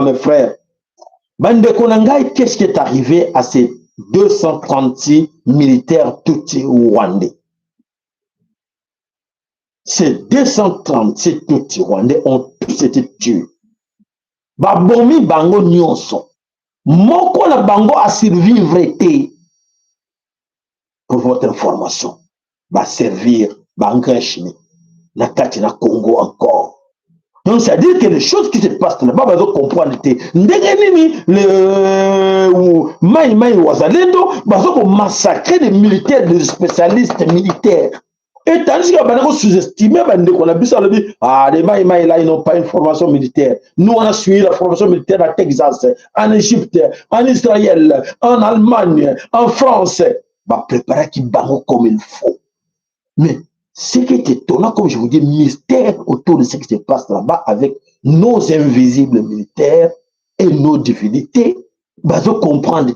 Mes frères. Bande Konangai, qu'est-ce qui est arrivé à ces 236 militaires Tutsi rwandais? Ces 236 Tutsi rwandais ont tous été tués. Babomi bango nyonso. Moko na bango a survivre été. Pour votre information. Va servir Bangashini. Na kati na Congo encore. Donc, c'est-à-dire que les choses qui se passent là-bas, vous allez comprendre. Le Maï Wazalendo, vous allez massacrer des militaires, des spécialistes militaires. Et tandis que vous sous-estimé, on a vu ça, les Maï là, ils n'ont pas une formation militaire. Nous, on a suivi la formation militaire à Texas, en Égypte, en Israël, en Allemagne, en France. Bah, préparer qui barre comme il faut. Mais ce qui est étonnant, comme je vous dis, mystère autour de ce qui se passe là-bas avec nos invisibles militaires et nos divinités, bah, vous comprenez,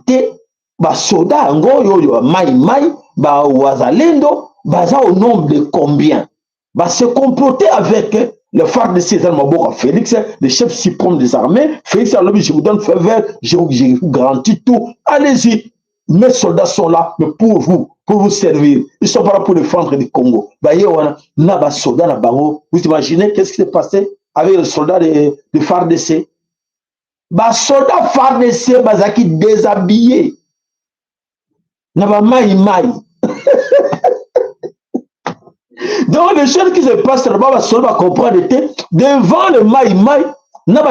bah, soda, maï, bah, wazalendo, bah, ça au nombre de combien? Bah, se comploter avec Le phare de César Maboka, Félix, le chef suprême des armées, Félix a dit, je vous donne feu vert, je vous garantis tout. Allez-y. Mes soldats sont là, mais pour vous servir. Ils ne sont pas là pour défendre le Congo. Vous imaginez qu'est-ce qui s'est passé avec les soldats de FARDC? Les soldats FARDC, qui déshabillés. Donc, les choses qui se passent là-bas, les soldats comprennent devant le maï-maï. Na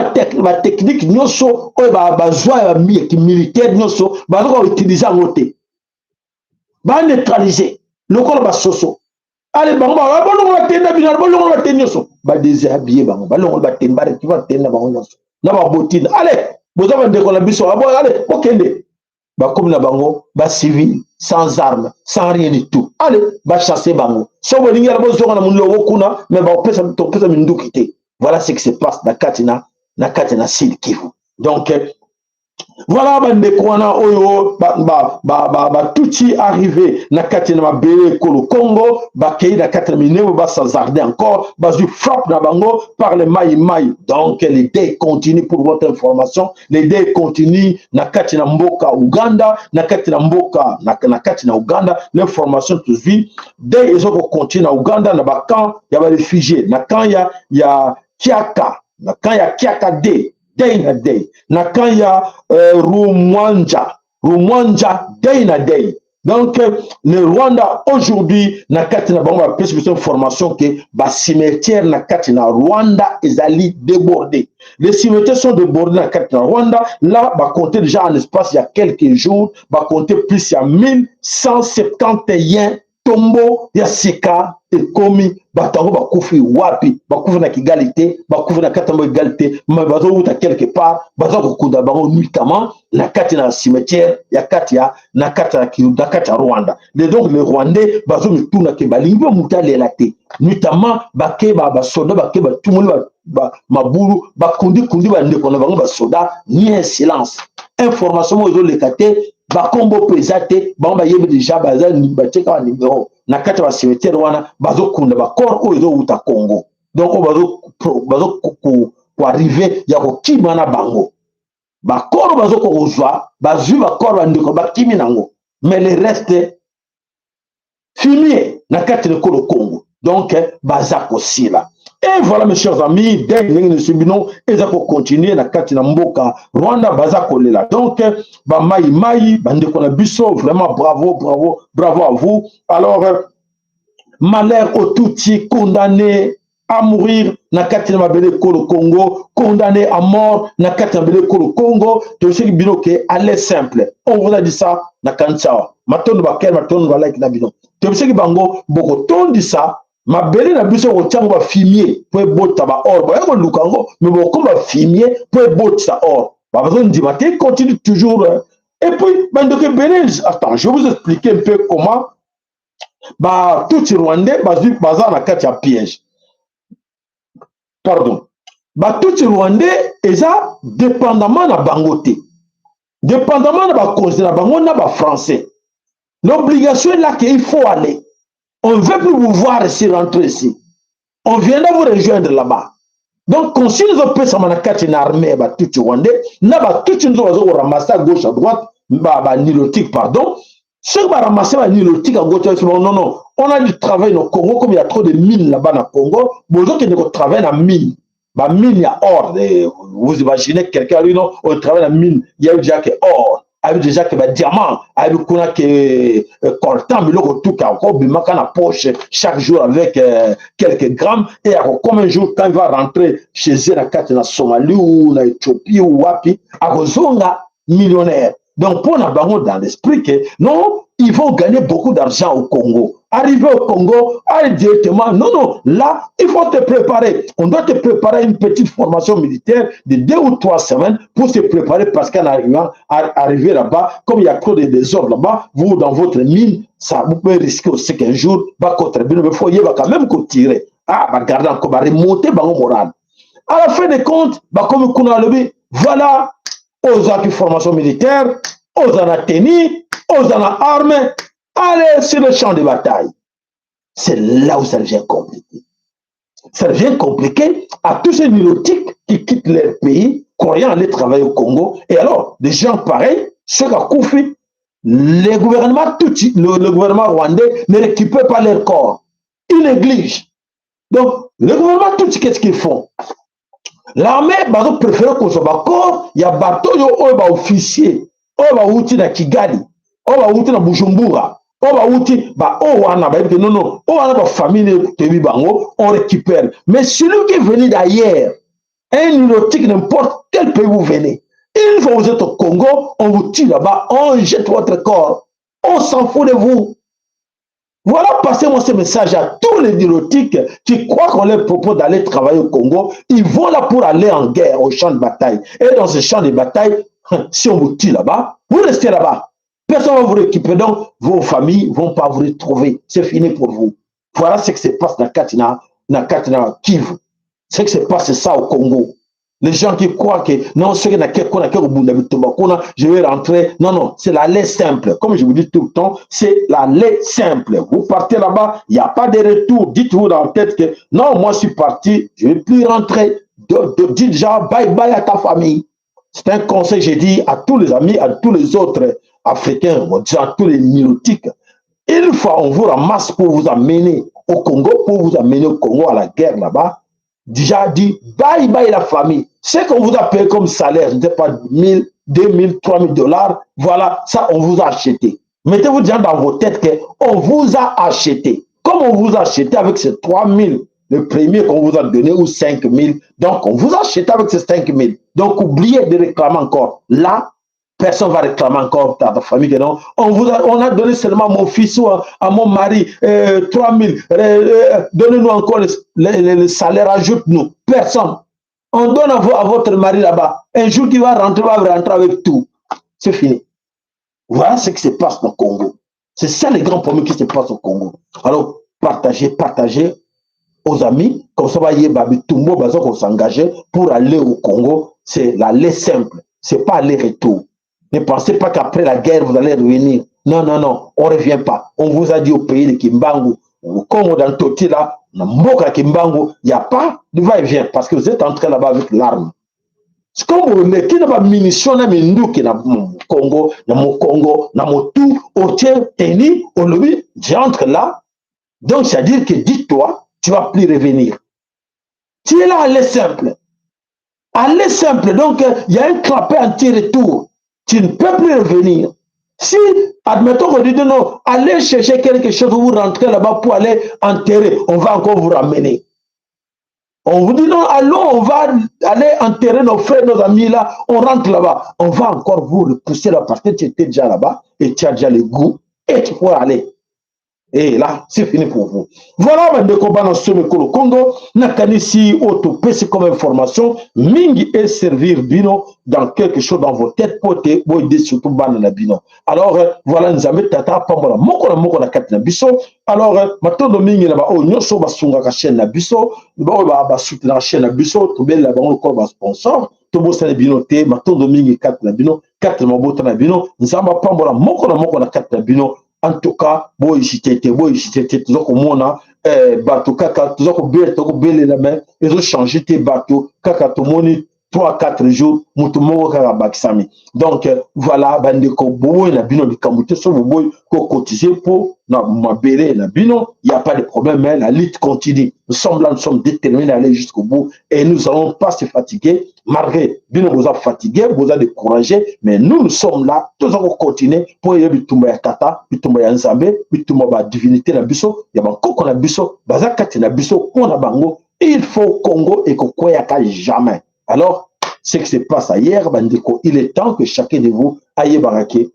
technique nyonso oyo bazwa militaire nyonso bazoka utiliser yango te baneutraliser lokola basoso ale bango balongola tenda bina balongola tenda nyonso badéshabiller bango balongola batemba ki batenda bango nyonso na babotine ale boza bandeko na biso abo ale okende bakomi na bango bacivil sans armes sans rien du tout ale bachasser bango so bolingi ala bozonga na mulongo kuna mais topesa minduki te. Voilà ce qui se passe dans Katina Sud Kivu. Donc, voilà, bandekwana oyo, touti arrivé na Katina Mabele Kolo Congo, bakei na Katina Minewo, s'azarder encore, basu frappe na bango par le Maï. Donc, les dés continuent pour votre information. Les dés continuent na Katina Mboka Uganda, na Katina Mboka, na Katina Uganda, l'information tous vie. Dès ils ont continué na Uganda, na bakan, il y a des réfugiés. Na kan il y a Kiaka, na kan ya Kiaka Day na day, na kan ya Rumwanja day na day. Donc le Rwanda aujourd'hui na Katina bango plus de information que ba cimetière na Katina Rwanda ezali débordé. Les cimetières sont débordés na Katina Rwanda. Là ba compter déjà en espace il y a quelques jours, ba compter plus il y a 1171 tombeau ya sika ekomi batango bakufi wapi bakufi na Kigali bakufi na Katambo égalité mais bazo uta quelque part bazo kokunda bango nuitamment na kati na cimetière ya kati ya na kati ya Rwanda. Donc les Rwandais bazo mituna ke balingi mutalela te nuitamment bakeba ba soda bakeba tumuli mabulu bakundi bandeko na bango ba soda ni silence information mozo lekate bakombo pesate bango yebi déjà baza ni bateka wa numéro na kati wa cimetière wana bazokunda bakor oyo uta Congo. Donc bazo ko arriver ya kokima na bango bakor bazo ko kozwa bazwi bakor bandeko bakimi nango mais le reste fumier na kati de Congo. Donc baza kosila. Et voilà mes chers amis, dès que nous subissons, ils ont continué na Katina Mboka Rwanda baza kolela. Donc ba maï bandeko na biso vraiment bravo à vous. Alors malheur au touti condamné à mourir na Katina Mabele Kolo Congo, condamné à mort na Katina Mabele Kolo Congo. Tu sais que bino que allez simple. On vous a dit ça na Kanchawa. Maton ba kel maton ba like na bino. Tu sais que bango boko ton dit ça. Mabele na biso ko tiango ba fumier pour bota ba or ba ko lukango mais boko ba fumier pour bota or ba besoin de matin continue toujours et puis bandoke Bénin. Attends, je vais vous expliquer un peu comment ba tout Rwandais baza na kati ya piège. Pardon. Ba tout Rwandais eza dépendamment na bangote. Dépendamment na ba cause na bango na ba français. L'obligation est là qu'il faut aller. On ne veut plus vous voir ici, rentrer ici. On viendra vous rejoindre là-bas. Donc, quand si nous avons fait une armée, tout Rwandais, nous avons ramassé à gauche, à droite, nilotique, pardon. Ceux qui ont ramassé la nilotique à gauche, non. On a du travail au Congo, comme il y a trop de mines là-bas dans le Congo. Bonjour, qui travaille dans la mine. La mine, il y a or. Vous imaginez quelqu'un, lui, non, on travaille dans la mine, il y a déjà que or. Avec déjà que diamant, avec que coltan, mais le tout encore bimaka na poche chaque jour avec quelques grammes et comme un jour quand il va rentrer chez eux na kati na Somalie ou na Éthiopie ou wapi akozonga millionnaire. Donc pour na bango dans l'esprit que non, ils vont gagner beaucoup d'argent au Congo. Arriver au Congo, aller directement, non, là, il faut te préparer. On doit te préparer à une petite formation militaire de 2 ou 3 semaines pour se préparer parce qu'en arriver là-bas, comme il y a trop de désordre là-bas, vous, dans votre mine, ça vous pouvez risquer aussi qu'un jour, il faut quand même tirer. Garder encore, remonter le moral. À la fin des comptes, comme on a levé, voilà, aux formation militaire, aux tenue, aux armes, allez sur le champ de bataille. C'est là où ça devient compliqué. Ça devient compliqué à tous ces nilotiques qui quittent leur pays, croyant aller travailler au Congo. Et alors, des gens pareils, ceux qui ont Koufi, le gouvernement rwandais ne récupère pas leur corps. Ils négligent. Donc, le gouvernement Tutsi, qu'est-ce qu'ils font? L'armée, ils préfèrent qu'on soit d'accord, il y a bateau, il y a officier, il y a outil na Kigali, il y a outil na Bujumbura. Non, on récupère. Mais celui qui est venu d'ailleurs, un nilotique, n'importe quel pays vous venez, une fois que vous êtes au Congo, on vous tue là-bas, on jette votre corps, on s'en fout de vous. Voilà, passez-moi ce message à tous les nilotiques qui croient qu'on leur propose d'aller travailler au Congo. Ils vont là pour aller en guerre, au champ de bataille. Et dans ce champ de bataille, si on vous tue là-bas, vous restez là-bas. Personne ne va vous récupérer, donc vos familles ne vont pas vous retrouver. C'est fini pour vous. Voilà ce qui se passe dans Katina Kivu. Ce qui se passe ça au Congo. Les gens qui croient que non, je vais rentrer. Non, non, c'est la lait simple. Comme je vous dis tout le temps, c'est la lait simple. Vous partez là-bas, il n'y a pas de retour. Dites-vous dans la tête que non, moi je suis parti, je ne vais plus rentrer. Dites déjà bye bye à ta famille. C'est un conseil que j'ai dit à tous les amis, à tous les autres Africains, à tous les nilotiques. Une fois on vous ramasse pour vous amener au Congo, à la guerre là-bas, déjà dit bye bye la famille. Ce qu'on vous a payé comme salaire, ce n'était pas 1000, 2000, 3000 dollars, voilà, ça on vous a acheté. Mettez-vous déjà dans vos têtes qu'on vous a acheté. Comme on vous a acheté avec ces 3000, le premier qu'on vous a donné, ou 5000, donc on vous a acheté avec ces 5000. Donc oubliez de réclamer encore. Là, personne ne va réclamer encore à ta famille que non. On a donné seulement à mon fils ou à mon mari 3000. Donnez-nous encore le salaire, ajoute-nous. Personne. On donne à votre mari là-bas. Un jour qu'il va rentrer avec tout. C'est fini. Voilà ce qui se passe au Congo. C'est ça les grands problèmes qui se passent au Congo. Alors, partagez aux amis, comme ça va y tout le monde va s'engager pour aller au Congo. C'est l'aller simple. C'est pas aller-retour. Ne pensez pas qu'après la guerre, vous allez revenir. Non, non, non, on ne revient pas. On vous a dit au pays de Kimbangu, au Congo, dans Toti, là, dans Mboka Kimbangu, il n'y a pas de va-et-vient parce que vous êtes entré là-bas avec l'arme. C'est comme vous voulez, qui n'a pas de munitions, qui n'a pas de Congo, n'a pas tout, au tien, teni, au lobby, j'entre là. Donc, c'est-à-dire que dis-toi, tu ne vas plus revenir. Tu es là, aller simple. Aller simple, donc il y a un clapet anti-retour. Tu ne peux plus revenir. Si, admettons qu'on dit non, allez chercher quelque chose, vous rentrez là-bas pour aller enterrer, on va encore vous ramener. On vous dit non, allons, on va aller enterrer nos frères, nos amis là, on rentre là-bas. On va encore vous repousser là parce que tu étais déjà là-bas et tu as déjà le goût et tu peux aller. Et là, c'est fini pour vous. Voilà, le combat dans ce Congo. Nakanisi autopé, comme information. Mingi et servir bino dans quelque chose dans vos têtes pour te aider surtout banana bino. Alors, voilà, nous avons tata pambola. Moko na katina biso. Alors, maintenant, mingi là-bas, oh, nyoso basunga ka chaîne na biso. Ba soutenir la chaîne na biso. To bel là-bas, encore ba sponsor. To bossa na bino te. Maintenant, mingi katina bino. Katina mabota na bino. Nous avons pambola. Moko na katina bino. En tout cas, tu bateau kaka, tu belle la main, ils ont changé tes bateaux, kaka to moni 3-4 jours, mutumo kaka baksami. Donc voilà, bandeko boy na bino bikamute so boy ko cotiser pour na mabele na bino, il y a pas de problème, mais la lutte continue. Nous sommes là, nous sommes déterminés à aller jusqu'au bout et nous allons pas se fatiguer. Malgré bino vous a fatigué, vous a découragé, mais nous sommes là, tous allons continuer pour y bitumba ya tata, bitumba ya nzambe, bitumba ba divinité na biso, ya ba koko na biso, bazakati na biso, on a bango, il faut Congo et kokoyaka jamais. Alors, ce qui se passe ailleurs, bandeko, il est temps que chacun de vous aille baraquer.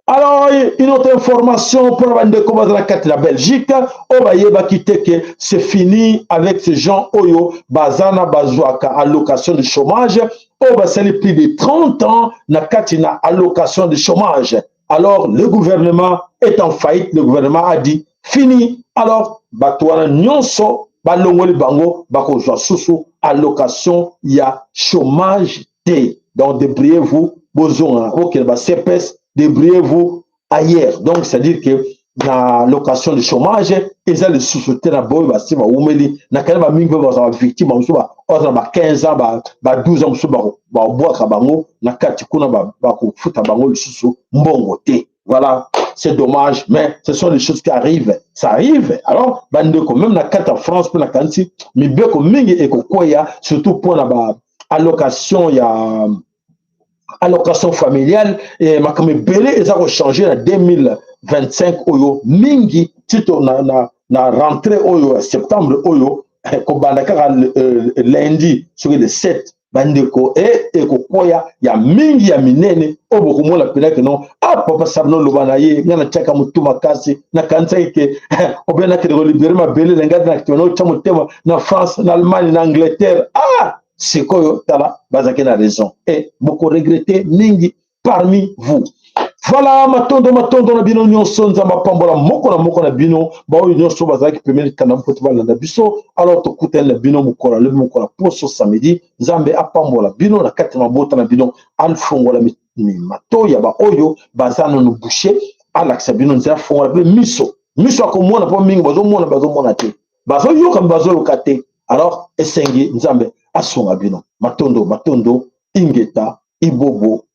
Alors, une autre information pour la Belgique, on va quitter que c'est fini avec ces gens Oyo, Bazana Bazouaka, allocation de chômage, on va salir plus de 30 ans, na katina allocation de chômage. Alors, le gouvernement est en faillite, le gouvernement a dit, fini. Alors, Batouana Nyonso, Balongoli Bango, Bakozwa Soussou, allocation, il y a chômage T. Donc, débrouillez-vous, besoin, ok, CPS, débrouillez-vous ailleurs. Donc, c'est-à-dire que na location de chômage eza le sous-sauté na boy basi ba umeli na kana ba mingi ba victime muso ba oza ba 15 ans ba 12 ans muso ba boaka bango na kati kuna ba ko futa bango le sous mbongo te. Voilà, c'est dommage, mais ce sont les choses qui arrivent. Ça arrive. Alors, bandeko même na kati France pour la kanti mi beko mingi ekokoya surtout pour la allocation ya allocation familiale et makame belé eza ko changer na 2025 oyo mingi tito na rentrée oyo septembre oyo ko bandaka lundi sur le 7 bandeko ekokoya ya mingi ya minene oboko mona pena que non papa sabno lobana ye ngana chaka mutuma kasi na kanza ke obena ke libérer ma belé ngada na kitono chamo tema na France na Allemagne na Angleterre c'est quoi tala bazaki na raison et beaucoup regretter mingi parmi vous. Voilà matondo na bino nyonso nzamba pambola moko na bino ba oyo nyonso bazaki pemeli kana mpoti bala na biso alors to kutela bino mukola le mukola poso samedi nzambe apambola bino na kati mabota na bino alfongola mato ya ba oyo bazana no boucher alaksa bino nza fongola be miso akomona po mingi bazomona te bazo yoka bazo lokate alors esengi nzambe asonga bino matondo ingeta ibobo